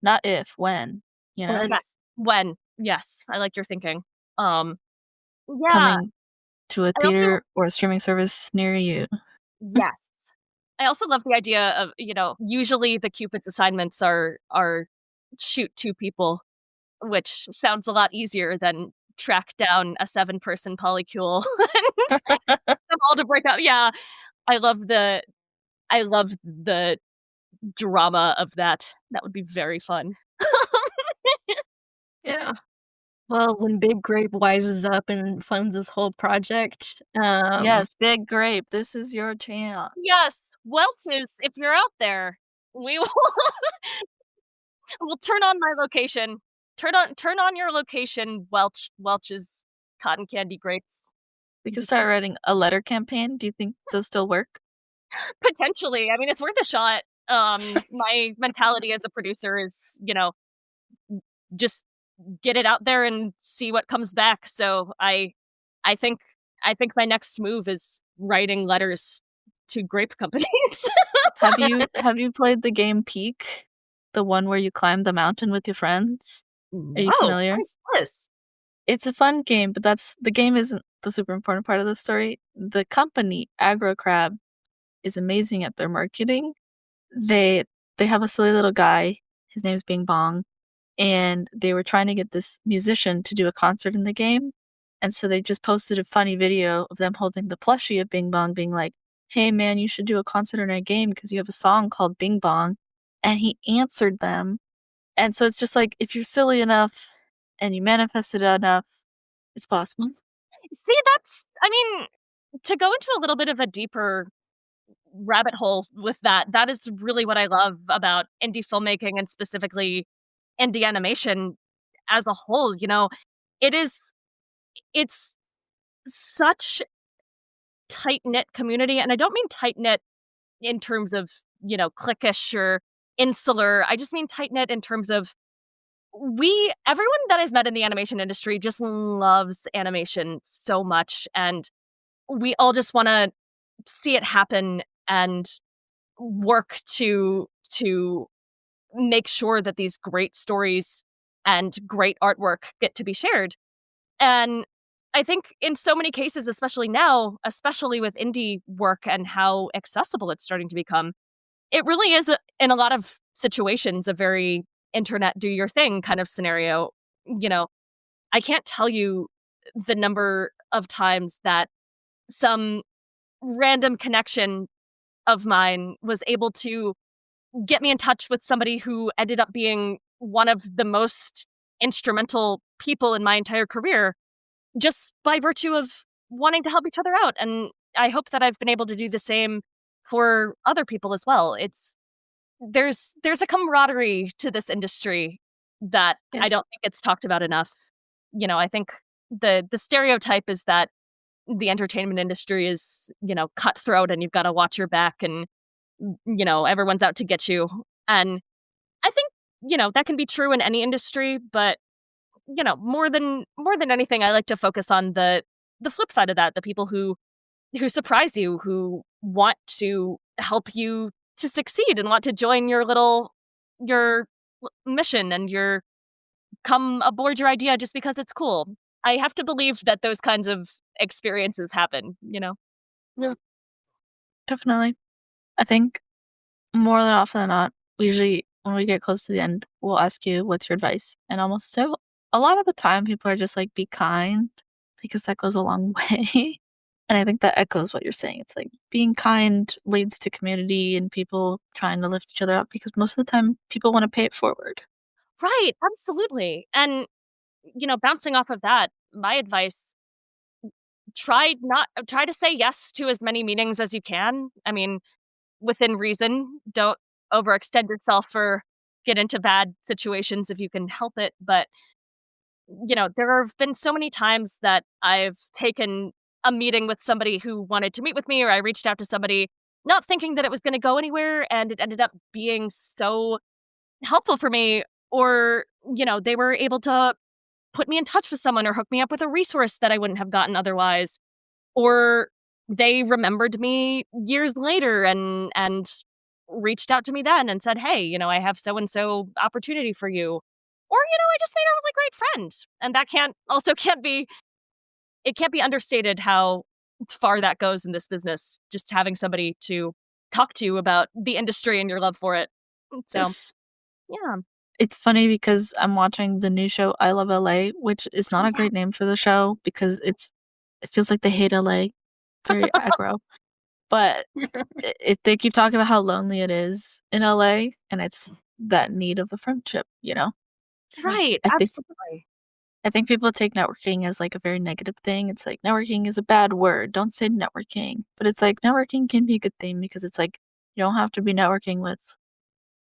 [SPEAKER 1] Not if, when, you know?
[SPEAKER 2] When
[SPEAKER 3] Yes. When. Yes, I like your thinking. Um, yeah,
[SPEAKER 1] Coming to a
[SPEAKER 3] I also.
[SPEAKER 1] theater or a streaming service near you.
[SPEAKER 3] Yes. I also love the idea of, usually the Cupid's assignments are shoot 2 people, which sounds a lot easier than track down a 7-person polycule and them all to break out. Yeah, I love the I love the drama of that. That would be very fun.
[SPEAKER 2] Yeah. Well, when Big Grape wises up and funds this whole project,
[SPEAKER 1] Yes, Big Grape, this is your chance.
[SPEAKER 3] Yes, Welch's, if you're out there, we will we'll turn on my location. Turn on your location, Welch's cotton candy grapes.
[SPEAKER 1] We could
[SPEAKER 3] Just
[SPEAKER 1] start writing a letter campaign. Do you think those still work?
[SPEAKER 3] potentially. I mean, it's worth a shot. My mentality as a producer is, just get it out there and see what comes back. So I think I think my next move is writing letters to grape companies.
[SPEAKER 1] Have you played the game Peak? The one where you climb the mountain with your friends? Are you
[SPEAKER 3] No,
[SPEAKER 1] familiar?
[SPEAKER 3] what is this?
[SPEAKER 1] It's a fun game, but the game isn't the super important part of the story. The company, Agro Crab, is amazing at their marketing. They they have a silly little guy, his name's Bing Bong, and they were trying to get this musician to do a concert in the game, and so they just posted a funny video of them holding the plushie of Bing Bong being like, "Hey, man, you should do a concert in our game because you have a song called Bing Bong," and he answered them, and so it's just like, if you're silly enough and you manifest it enough, it's possible.
[SPEAKER 3] See, I mean, to go into a little bit of a deeper rabbit hole with that is really what I love about indie filmmaking and specifically indie animation as a whole. It is it's such tight knit community, and I don't mean tight knit in terms of, cliquish or insular. I just mean tight knit in terms of everyone that I've met in the animation industry just loves animation so much, and we all just want to see it happen and work to make sure that these great stories and great artwork get to be shared. And I think in so many cases, especially now, especially with indie work and how accessible it's starting to become, it really is in a lot of situations a very internet do your thing kind of scenario. You know, I can't tell you the number of times that some random connection of mine was able to get me in touch with somebody who ended up being one of the most instrumental people in my entire career just by virtue of wanting to help each other out. And I hope that I've been able to do the same for other people as well. There's a camaraderie to this industry that I
[SPEAKER 1] Yes.
[SPEAKER 3] don't think it's talked about enough. I think the stereotype is that the entertainment industry is, cutthroat and you've got to watch your back and everyone's out to get you. And I think, that can be true in any industry, but more than anything, I like to focus on the flip side of that, the people who surprise you, who want to help you to succeed and want to join your mission and your come aboard your idea just because it's cool. I have to believe that those kinds of experiences happen.
[SPEAKER 1] Yeah, definitely. I think more than often than not, usually when we get close to the end, we'll ask you, "What's your advice?" And almost a lot of the time, people are just like, "Be kind," because that goes a long way. And I think that echoes what you're saying. It's like being kind leads to community and people trying to lift each other up because most of the time people want to pay it forward.
[SPEAKER 3] Right, absolutely. And bouncing off of that, my advice, try to say yes to as many meetings as you can. I mean, within reason. Don't overextend yourself or get into bad situations if you can help it. But, there have been so many times that I've taken a meeting with somebody who wanted to meet with me, or I reached out to somebody not thinking that it was going to go anywhere. And it ended up being so helpful for me. Or, they were able to put me in touch with someone or hook me up with a resource that I wouldn't have gotten otherwise. Or they remembered me years later and reached out to me then and said, "Hey, I have so and so opportunity for you." Or, I just made a really great friend. And that can't be understated how far that goes in this business, just having somebody to talk to about the industry and your love for it. So,
[SPEAKER 1] This
[SPEAKER 3] yeah.
[SPEAKER 1] It's funny because I'm watching the new show I Love LA, which is
[SPEAKER 3] Oh,
[SPEAKER 1] not a
[SPEAKER 3] yeah.
[SPEAKER 1] great name for the show because it feels like they hate LA, very aggro. But they keep talking about how lonely it is in LA, and it's that need of a friendship, you know?
[SPEAKER 3] Right,
[SPEAKER 1] I think
[SPEAKER 3] absolutely.
[SPEAKER 1] I think people take networking as, like, a very negative thing. It's like, networking is a bad word, don't say networking. But it's like, networking can be a good thing because it's like, you don't have to be networking with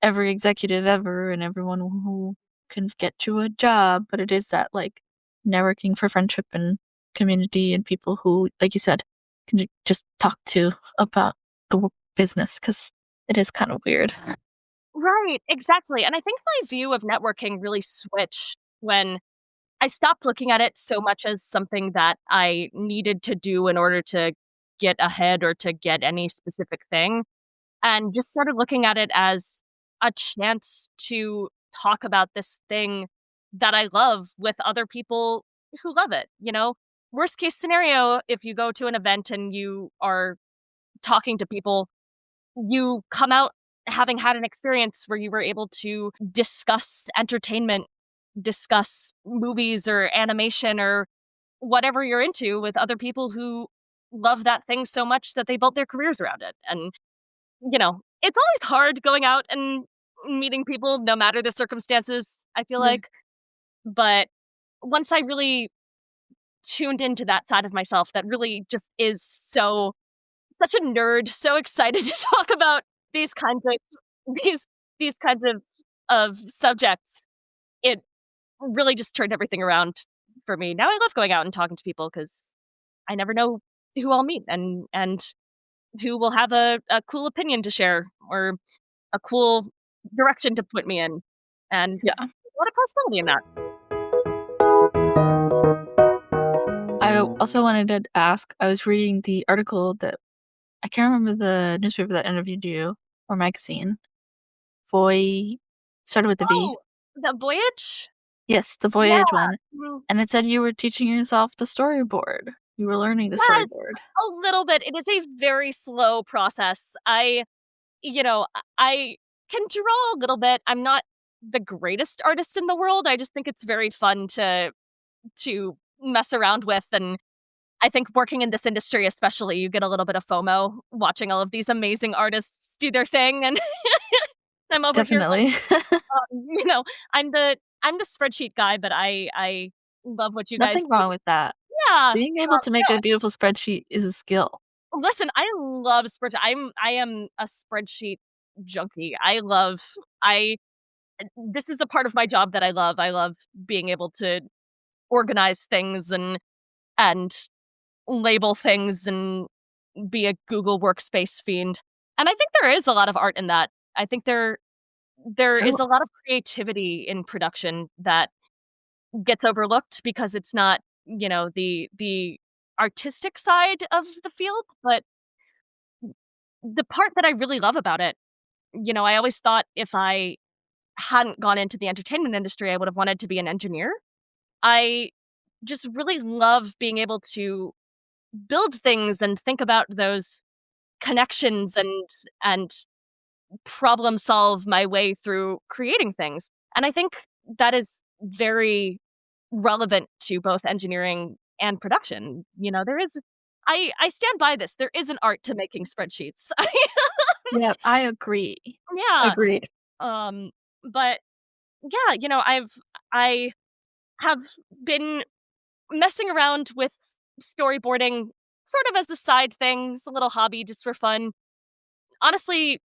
[SPEAKER 1] every executive ever and everyone who can get you a job, but it is that, like, networking for friendship and community and people who, like you said, can just talk to about the business because it is kind of weird.
[SPEAKER 3] Right, exactly. And I think my view of networking really switched when I stopped looking at it so much as something that I needed to do in order to get ahead or to get any specific thing, and just started looking at it as a chance to talk about this thing that I love with other people who love it. Worst case scenario, if you go to an event and you are talking to people, you come out having had an experience where you were able to discuss entertainment, discuss movies or animation or whatever you're into with other people who love that thing so much that they built their careers around it. And, it's always hard going out and meeting people no matter the circumstances, I feel
[SPEAKER 1] Yeah.
[SPEAKER 3] like. But once I really tuned into that side of myself that really just is such a nerd, so excited to talk about these kinds of these these kinds of subjects, it really just turned everything around for me. Now I love going out and talking to people because I never know who I'll meet and who will have a cool opinion to share or a cool direction to put me in. And
[SPEAKER 1] Yeah.
[SPEAKER 3] lot of possibility in that.
[SPEAKER 1] I also wanted to ask, I was reading the article that I can't remember the newspaper that interviewed you or magazine. Voy started with a V.
[SPEAKER 3] Oh, the voyage?
[SPEAKER 1] Yes, the
[SPEAKER 3] Yeah.
[SPEAKER 1] Voyage one.
[SPEAKER 3] Mhm.
[SPEAKER 1] And it said you were teaching yourself to storyboard. You were learning to
[SPEAKER 3] Yes,
[SPEAKER 1] storyboard.
[SPEAKER 3] a little bit. It is a very slow process. I can draw a little bit. I'm not the greatest artist in the world. I just think it's very fun to mess around with, and I think working in this industry especially, you get a little bit of FOMO watching all of these amazing artists do their thing, and I'm over here like,
[SPEAKER 1] Definitely.
[SPEAKER 3] um, you know, I'm the spreadsheet guy, but I love what you guys
[SPEAKER 1] Nothing
[SPEAKER 3] do.
[SPEAKER 1] wrong with that.
[SPEAKER 3] Yeah,
[SPEAKER 1] Being able to make
[SPEAKER 3] no,
[SPEAKER 1] a beautiful spreadsheet is a skill.
[SPEAKER 3] listen, I love spreadsheet. I am a spreadsheet junkie. I this is a part of my job that I love. I love being able to organize things and label things and be a Google Workspace fiend. And I think there is a lot of art in that. I think there
[SPEAKER 1] True.
[SPEAKER 3] is a lot of creativity in production that gets overlooked because it's not, the artistic side of the field, but the part that I really love about it, I always thought if I hadn't gone into the entertainment industry, I would have wanted to be an engineer. I just really love being able to build things and think about those connections and problem solve my way through creating things. And I think that is very relevant to both engineering and production. There is I stand by this. There is an art to making spreadsheets.
[SPEAKER 1] I
[SPEAKER 2] Yes.
[SPEAKER 1] agree.
[SPEAKER 3] Yeah.
[SPEAKER 2] Agreed.
[SPEAKER 3] Um but yeah, I have been messing around with storyboarding sort of as a side thing, it's a little hobby just for fun. Honestly,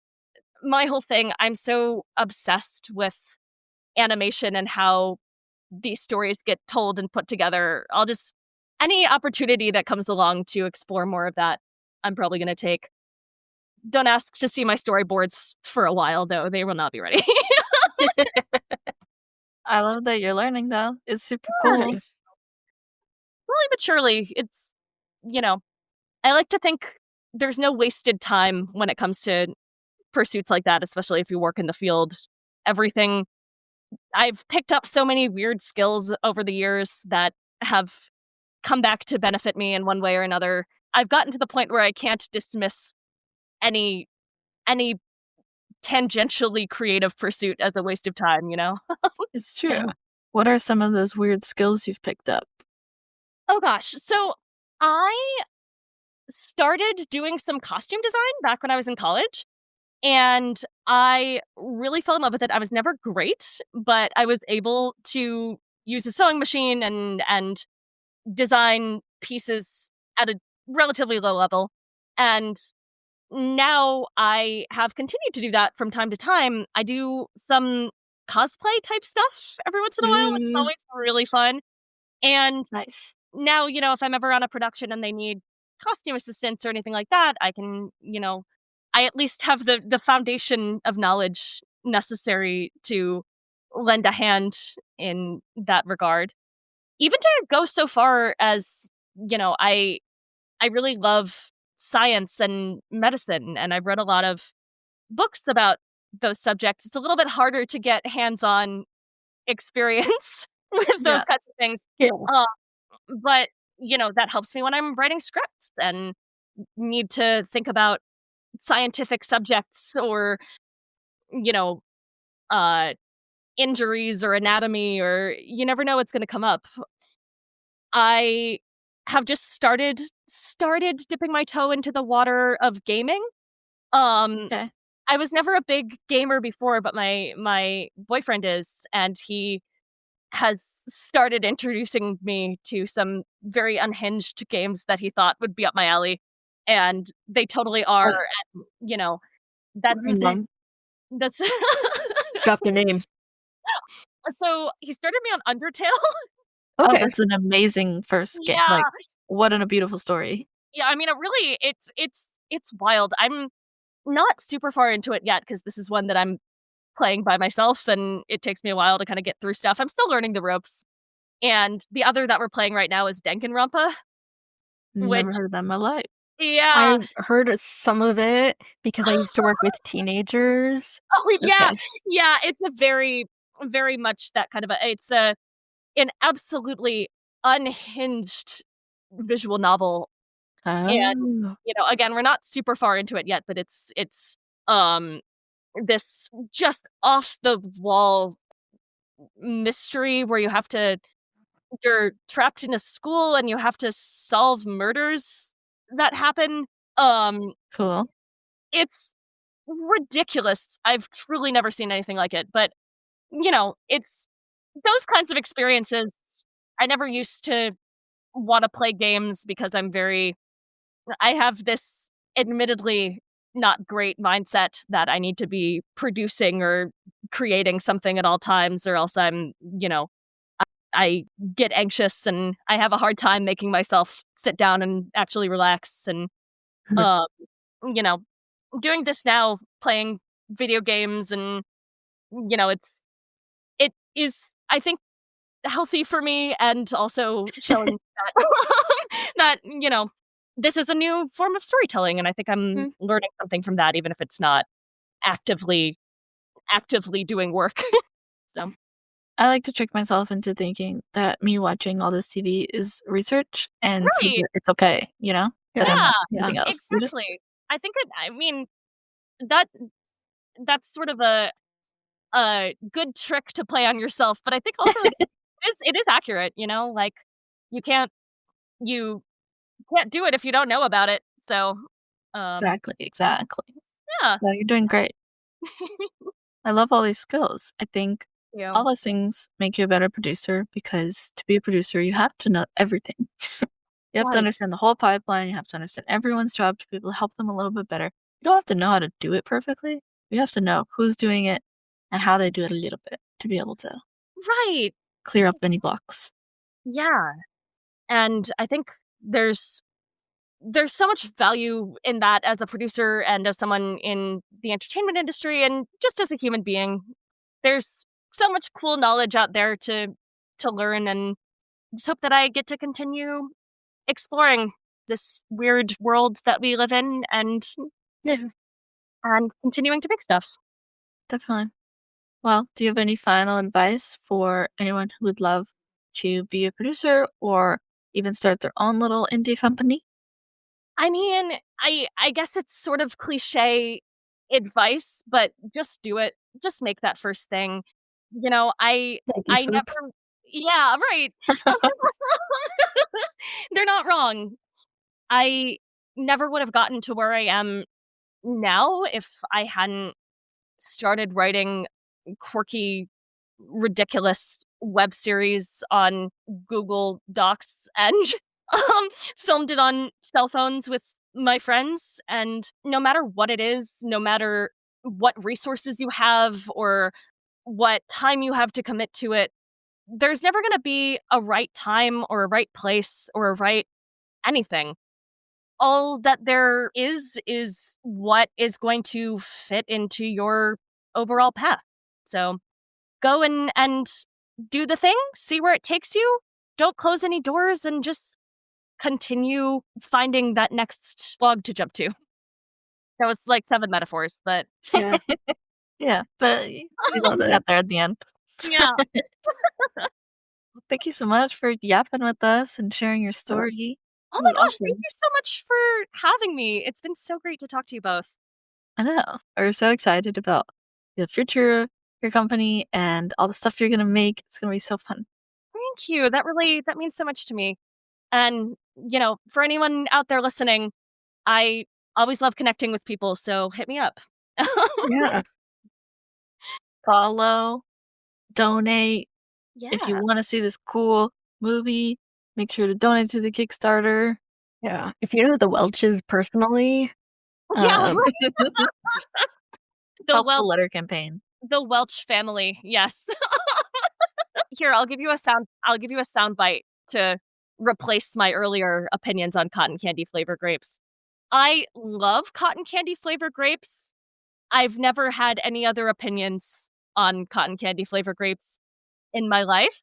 [SPEAKER 3] my whole thing, I'm so obsessed with animation and how these stories get told and put together. Any opportunity that comes along to explore more of that, I'm probably going to take. Don't ask to see my storyboards for a while, though. They will not be ready.
[SPEAKER 1] I love that you're learning though. It's super cool.
[SPEAKER 2] Nice.
[SPEAKER 3] Slowly but surely, you know, I like to think there's no wasted time when it comes to pursuits like that, especially if you work in the field. Everything I've picked up so many weird skills over the years that have come back to benefit me in one way or another. I've gotten to the point where I can't dismiss any any tangentially creative pursuit as a waste of time?
[SPEAKER 1] It's true.
[SPEAKER 2] Yeah.
[SPEAKER 1] What are some of those weird skills you've picked up?
[SPEAKER 3] Oh gosh. So I started doing some costume design back when I was in college. And I really fell in love with it. I was never great, but I was able to use a sewing machine and design pieces at a relatively low level. And now I have continued to do that from time to time. I do some cosplay type stuff every once in a while, which is
[SPEAKER 2] Mm,
[SPEAKER 3] always really fun. And
[SPEAKER 2] nice.
[SPEAKER 3] now, if I'm ever on a production and they need costume assistance or anything like that, I at least have the foundation of knowledge necessary to lend a hand in that regard. Even to go so far as, I really love science and medicine, and I've read a lot of books about those subjects. It's a little bit harder to get hands-on experience with those
[SPEAKER 1] Yeah.
[SPEAKER 3] kinds of things.
[SPEAKER 2] Yeah.
[SPEAKER 3] Uh, but, that helps me when I'm writing scripts and need to think about scientific subjects or, you know, uh, injuries or anatomy, or you never know what's gonna come up. I have just started dipping my toe into the water of gaming. Um,
[SPEAKER 1] Okay.
[SPEAKER 3] I was never a big gamer before, but my boyfriend is, and he has started introducing me to some very unhinged games that he thought would be up my alley, and they totally are,
[SPEAKER 2] Uh,
[SPEAKER 3] and, that's
[SPEAKER 2] Name them.
[SPEAKER 3] that's
[SPEAKER 2] Drop the name.
[SPEAKER 3] so he started me on Undertale.
[SPEAKER 1] Oh,
[SPEAKER 2] Okay.
[SPEAKER 1] that's an amazing first game. Like,
[SPEAKER 3] Yeah.
[SPEAKER 1] what a beautiful story.
[SPEAKER 3] Yeah, I mean, it's wild. I'm not super far into it yet because this is one that I'm playing by myself, and it takes me a while to kinda get through stuff. I'm still learning the ropes. And the other that we're playing right now is Danganronpa,
[SPEAKER 1] Never
[SPEAKER 3] which
[SPEAKER 1] heard of that in my life.
[SPEAKER 3] yeah.
[SPEAKER 2] I've heard of some of it because I used to work with teenagers.
[SPEAKER 3] Oh, yeah.
[SPEAKER 1] Okay.
[SPEAKER 3] Yeah, it's a very, very much that kind of it's an absolutely unhinged visual novel, and,
[SPEAKER 1] Oh,
[SPEAKER 3] again, we're not super far into it yet, but um, this just off the wall mystery where you're trapped in a school and you have to solve murders that happen. Um,
[SPEAKER 1] cool.
[SPEAKER 3] it's ridiculous. I've truly never seen anything like it, but, it's those kinds of experiences. I never used to wanna play games because I have this admittedly not great mindset that I need to be producing or creating something at all times or else I get anxious and I have a hard time making myself sit down and actually relax and, um, you know, doing this now, playing video games and, it is, I think, healthy for me and also showing that this is a new form of storytelling, and I think I'm
[SPEAKER 2] Mm,
[SPEAKER 3] learning something from that even if it's not actively actively doing work. So
[SPEAKER 1] I like to trick myself into thinking that me watching all this TV is research and see
[SPEAKER 3] right.
[SPEAKER 1] that it's okay, you know? That I'm
[SPEAKER 3] Yeah,
[SPEAKER 1] not
[SPEAKER 2] yeah.
[SPEAKER 1] anything else, you know?
[SPEAKER 3] exactly. I mean, that that's sort of a good trick to play on yourself, but I think also it is accurate, like, you can't you can't do it if you don't know about it, so, um,
[SPEAKER 1] Exactly, exactly.
[SPEAKER 3] yeah.
[SPEAKER 1] No, you're doing great. I love all these skills. I think all
[SPEAKER 3] You.
[SPEAKER 1] those things make you a better producer because to be a producer, you have to know everything. You have to
[SPEAKER 3] Right.
[SPEAKER 1] understand the whole pipeline. You have to understand everyone's job to be able to help them a little bit better. You don't have to know how to do it perfectly. You have to know who's doing it and how they do it a little bit to be able to
[SPEAKER 3] Right.
[SPEAKER 1] clear up any blocks.
[SPEAKER 3] Yeah, and I think there's there's so much value in that as a producer and as someone in the entertainment industry and just as a human being. There's so much cool knowledge out there to learn and just hope that I get to continue exploring this weird world that we live in
[SPEAKER 1] Yeah,
[SPEAKER 3] and continuing to make stuff.
[SPEAKER 1] definitely. Well, do you have any final advice for anyone who would love to be a producer or even start their own little indie company?
[SPEAKER 3] I mean, I guess it's sort of cliche advice, but just do it. Just make that first thing. You know, I
[SPEAKER 2] Thank you,
[SPEAKER 3] I
[SPEAKER 2] Swoop.
[SPEAKER 3] never yeah, right. They're not wrong. I never would have gotten to where I am now if I hadn't started writing quirky, ridiculous web series on Google Docs and filmed it on cell phones with my friends. And no matter what it is, no matter what resources you have or what time you have to commit to it, there's never going to be a right time or a right place or a right anything. All that there is what is going to fit into your overall path. So go and do the thing, see where it takes you. Don't close any doors and just continue finding that next log to jump to. That was like 7 metaphors, but
[SPEAKER 2] Yeah,
[SPEAKER 1] Yeah, but
[SPEAKER 2] I love
[SPEAKER 1] you
[SPEAKER 2] it.
[SPEAKER 1] got there at the end.
[SPEAKER 3] yeah.
[SPEAKER 1] Well, thank you so much for yapping with us and sharing your
[SPEAKER 2] Oh,
[SPEAKER 1] story.
[SPEAKER 3] Oh
[SPEAKER 1] It
[SPEAKER 3] my
[SPEAKER 1] was
[SPEAKER 3] gosh, thank
[SPEAKER 1] awesome.
[SPEAKER 3] you so much for having me. It's been so great to talk to you both.
[SPEAKER 1] I know. We're so excited about the future of your company and all the stuff you're gonna make. It's gonna be so fun.
[SPEAKER 3] Thank you. That means so much to me. And, for anyone out there listening, I always love connecting with people, so hit me up.
[SPEAKER 2] yeah,
[SPEAKER 1] Follow, donate. If you
[SPEAKER 3] Yeah.
[SPEAKER 1] wanna see this cool movie, make sure to donate to the Kickstarter.
[SPEAKER 2] yeah. If you know the Welches personally,
[SPEAKER 3] Yeah,
[SPEAKER 2] um,
[SPEAKER 3] the
[SPEAKER 1] Help the
[SPEAKER 3] Welch
[SPEAKER 1] letter campaign.
[SPEAKER 3] the Welch family, yes. Here, I'll give you a sound bite to replace my earlier opinions on cotton candy flavor grapes. I love cotton candy flavored grapes. I've never had any other opinions on cotton candy flavored grapes in my life.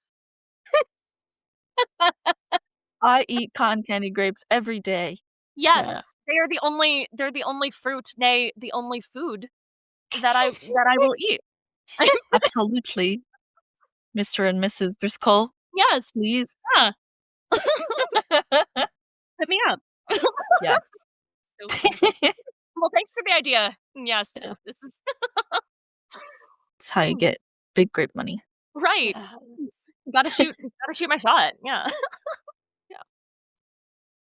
[SPEAKER 1] I eat cotton candy grapes every day.
[SPEAKER 3] Yes,
[SPEAKER 2] Yeah.
[SPEAKER 3] they're the only fruit, nay, the only food that I will eat.
[SPEAKER 1] Absolutely, Mr. and Mrs. Driscoll,
[SPEAKER 3] Yes,
[SPEAKER 1] please.
[SPEAKER 3] yeah, hit me up.
[SPEAKER 1] Yeah.
[SPEAKER 3] So funny. Well, thanks for the idea. Yes,
[SPEAKER 2] Yeah.
[SPEAKER 3] this is
[SPEAKER 1] That's how you get big grape money.
[SPEAKER 3] right.
[SPEAKER 2] Yeah.
[SPEAKER 3] Gotta shoot my shot. Yeah.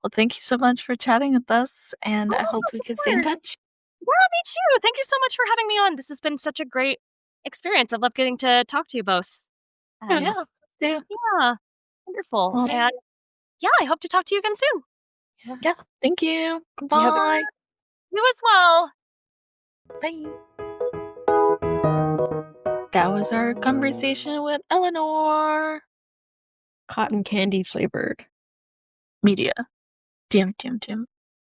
[SPEAKER 1] Well, thank you so much for chatting with us, and I
[SPEAKER 3] Oh,
[SPEAKER 1] hope we
[SPEAKER 3] of
[SPEAKER 1] can stay in
[SPEAKER 3] course.
[SPEAKER 1] touch.
[SPEAKER 3] Yeah, me too. Thank you so much for having me on. This has been such a great experience. I've loved getting to talk to you both. And
[SPEAKER 1] Yeah, do.
[SPEAKER 3] yeah, wonderful.
[SPEAKER 1] Well,
[SPEAKER 3] And yeah, I hope to talk to you again soon.
[SPEAKER 1] yeah, thank you.
[SPEAKER 2] You have a
[SPEAKER 1] Goodbye.
[SPEAKER 3] You as well.
[SPEAKER 1] Bye. That was our conversation with Elinor.
[SPEAKER 2] cotton candy flavored.
[SPEAKER 1] Media. Jim.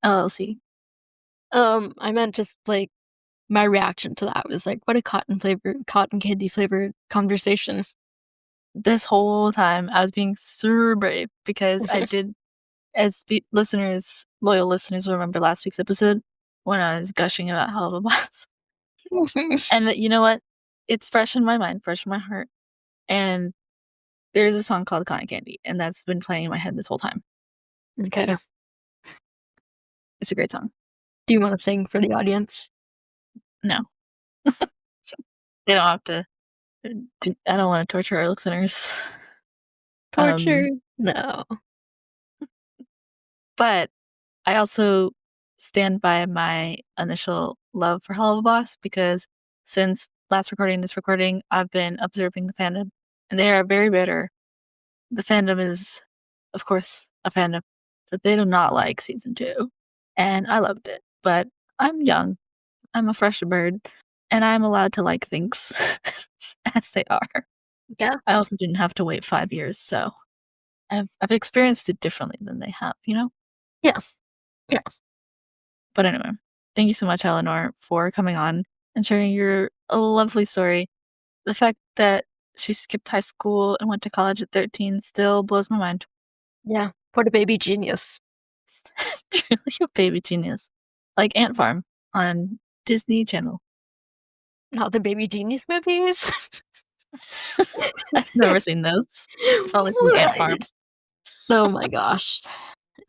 [SPEAKER 1] LLC.
[SPEAKER 2] I meant just like my reaction to that was like, what a cotton candy flavored conversation.
[SPEAKER 1] This whole time, I was being super brave because I did, as loyal listeners will remember last week's episode when I was gushing about Hell of a Boss. And you know what? It's fresh in my mind, fresh in my heart. And there's a song called Cotton Candy, and that's been playing in my head this whole time.
[SPEAKER 2] Okay.
[SPEAKER 1] It's a great song.
[SPEAKER 2] Do you want to sing for the audience?
[SPEAKER 1] No. They don't have to. I don't want to torture our listeners.
[SPEAKER 2] Torture? No.
[SPEAKER 1] But I also stand by my initial love for Hell of a Boss because since last recording, this recording, I've been observing the fandom, and they are very bitter. The fandom is, of course, a fandom that they do not like season 2, and I loved it. But I'm young, I'm a fresh bird, and I'm allowed to like things as they are.
[SPEAKER 2] Yeah.
[SPEAKER 1] I also didn't have to wait 5 years, so I've experienced it differently than they have, you know?
[SPEAKER 2] Yeah. Yeah.
[SPEAKER 1] But anyway, thank you so much, Elinor, for coming on and sharing your lovely story. The fact that she skipped high school and went to college at 13 still blows my mind.
[SPEAKER 2] Yeah. What a baby genius.
[SPEAKER 1] Truly a baby genius. Like Ant Farm on Disney Channel.
[SPEAKER 2] Not the baby genius movies.
[SPEAKER 1] I've never seen those. I've only seen Ant Farm.
[SPEAKER 2] Oh my gosh.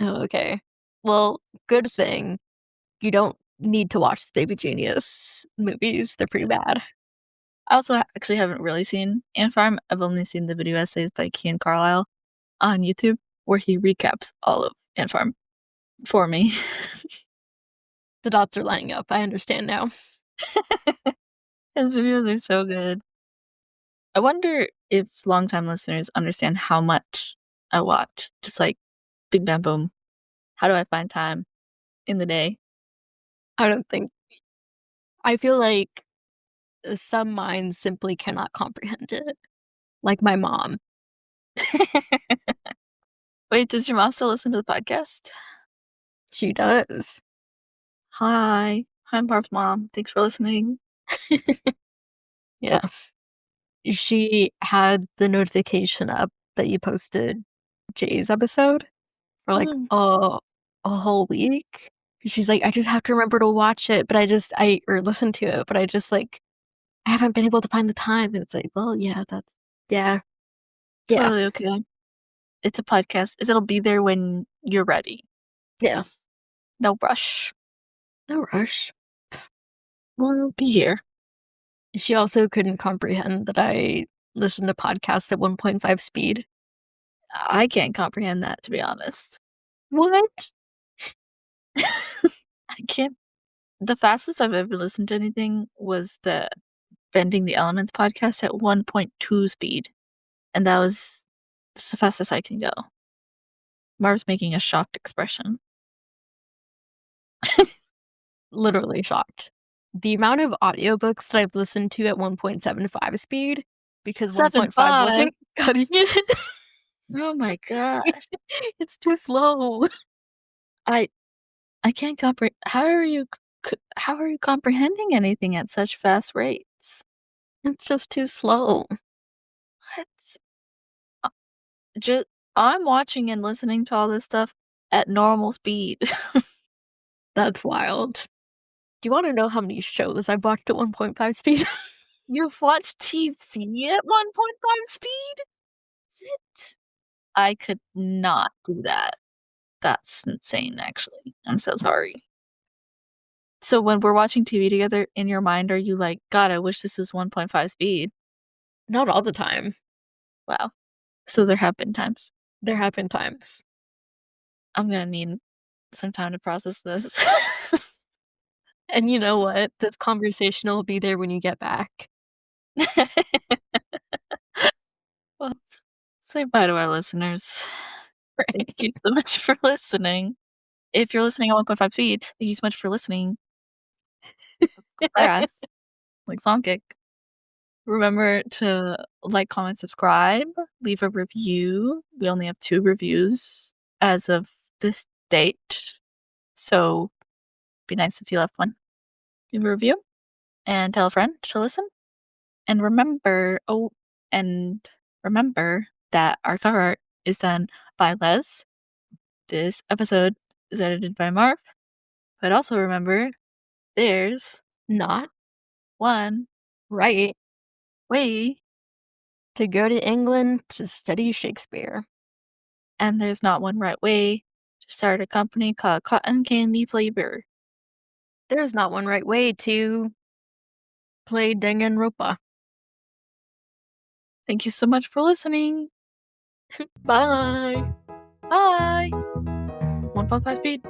[SPEAKER 2] Okay. Well, good thing you don't need to watch the baby genius movies. They're pretty bad.
[SPEAKER 1] I also actually haven't really seen Ant Farm. I've only seen the video essays by Kian Carlisle on YouTube where he recaps all of Ant Farm for me.
[SPEAKER 2] The dots are lining up. I understand now.
[SPEAKER 1] His videos are so good. I wonder if longtime listeners understand how much I watch. Just like Big Bam Boom. How do I find time in the day?
[SPEAKER 2] I don't think. I feel like some minds simply cannot comprehend it. Like my mom.
[SPEAKER 1] Wait, does your mom still listen to the podcast?
[SPEAKER 2] She does.
[SPEAKER 1] Hi. Hi, Barb's mom. Thanks for listening.
[SPEAKER 2] Yeah. She had the notification up that you posted Jay's episode for like
[SPEAKER 1] Mm.
[SPEAKER 2] a whole week. She's like, I just have to remember to watch it, but or listen to it, but I haven't been able to find the time. And it's like, well, yeah, yeah.
[SPEAKER 1] Totally okay. It's a podcast. It'll be there when you're ready.
[SPEAKER 2] Yeah.
[SPEAKER 1] No rush.
[SPEAKER 2] No rush.
[SPEAKER 1] We'll be here.
[SPEAKER 2] She also couldn't comprehend that I listened to podcasts at 1.5 speed.
[SPEAKER 1] I can't comprehend that, to be honest.
[SPEAKER 2] What?
[SPEAKER 1] I can't. The fastest I've ever listened to anything was the Bending the Elements podcast at 1.2 speed. And that's the fastest I can go. Marv's making a shocked expression.
[SPEAKER 2] Literally shocked. The amount of audiobooks that I've listened to at 1.75 speed because 1.5 wasn't cutting it.
[SPEAKER 1] Oh my god.
[SPEAKER 2] It's too slow.
[SPEAKER 1] I can't comprehend. How are you how are you comprehending anything at such fast rates?
[SPEAKER 2] It's just too slow.
[SPEAKER 1] What? Uh, Just I'm watching and listening to all this stuff at normal speed.
[SPEAKER 2] That's wild. Do you wanna know how many shows I've watched at 1.5 speed?
[SPEAKER 1] You've watched TV at 1.5 speed? What? I could not do that. That's insane, actually. I'm so sorry. So when we're watching TV together, in your mind, are you like, "God, I wish this was 1.5 speed"?
[SPEAKER 2] Not all the time.
[SPEAKER 1] Wow. So there have been times.
[SPEAKER 2] There have been times.
[SPEAKER 1] I'm gonna need some time to process this.
[SPEAKER 2] And you know what? This conversation will be there when you get back.
[SPEAKER 1] Well, say bye to our listeners. Thank you so much for listening. If you're listening at 1.5 speed, thank you so much for listening. Grass, like Songkick. Remember to like, comment, subscribe, leave a review. We only have 2 reviews as of this date, so be nice if you left one. Leave a review and tell a friend to listen. And remember that our cover art is done by Les. This episode is edited by Marv. But also remember, there's
[SPEAKER 2] Not
[SPEAKER 1] one
[SPEAKER 2] right
[SPEAKER 1] way,
[SPEAKER 2] to go to England to study Shakespeare.
[SPEAKER 1] and there's not one right way to start a company called Cotton Candy Flavor.
[SPEAKER 2] There's not one right way to play Danganronpa.
[SPEAKER 1] Thank you so much for listening.
[SPEAKER 2] Bye!
[SPEAKER 1] Bye! 1.5 speed.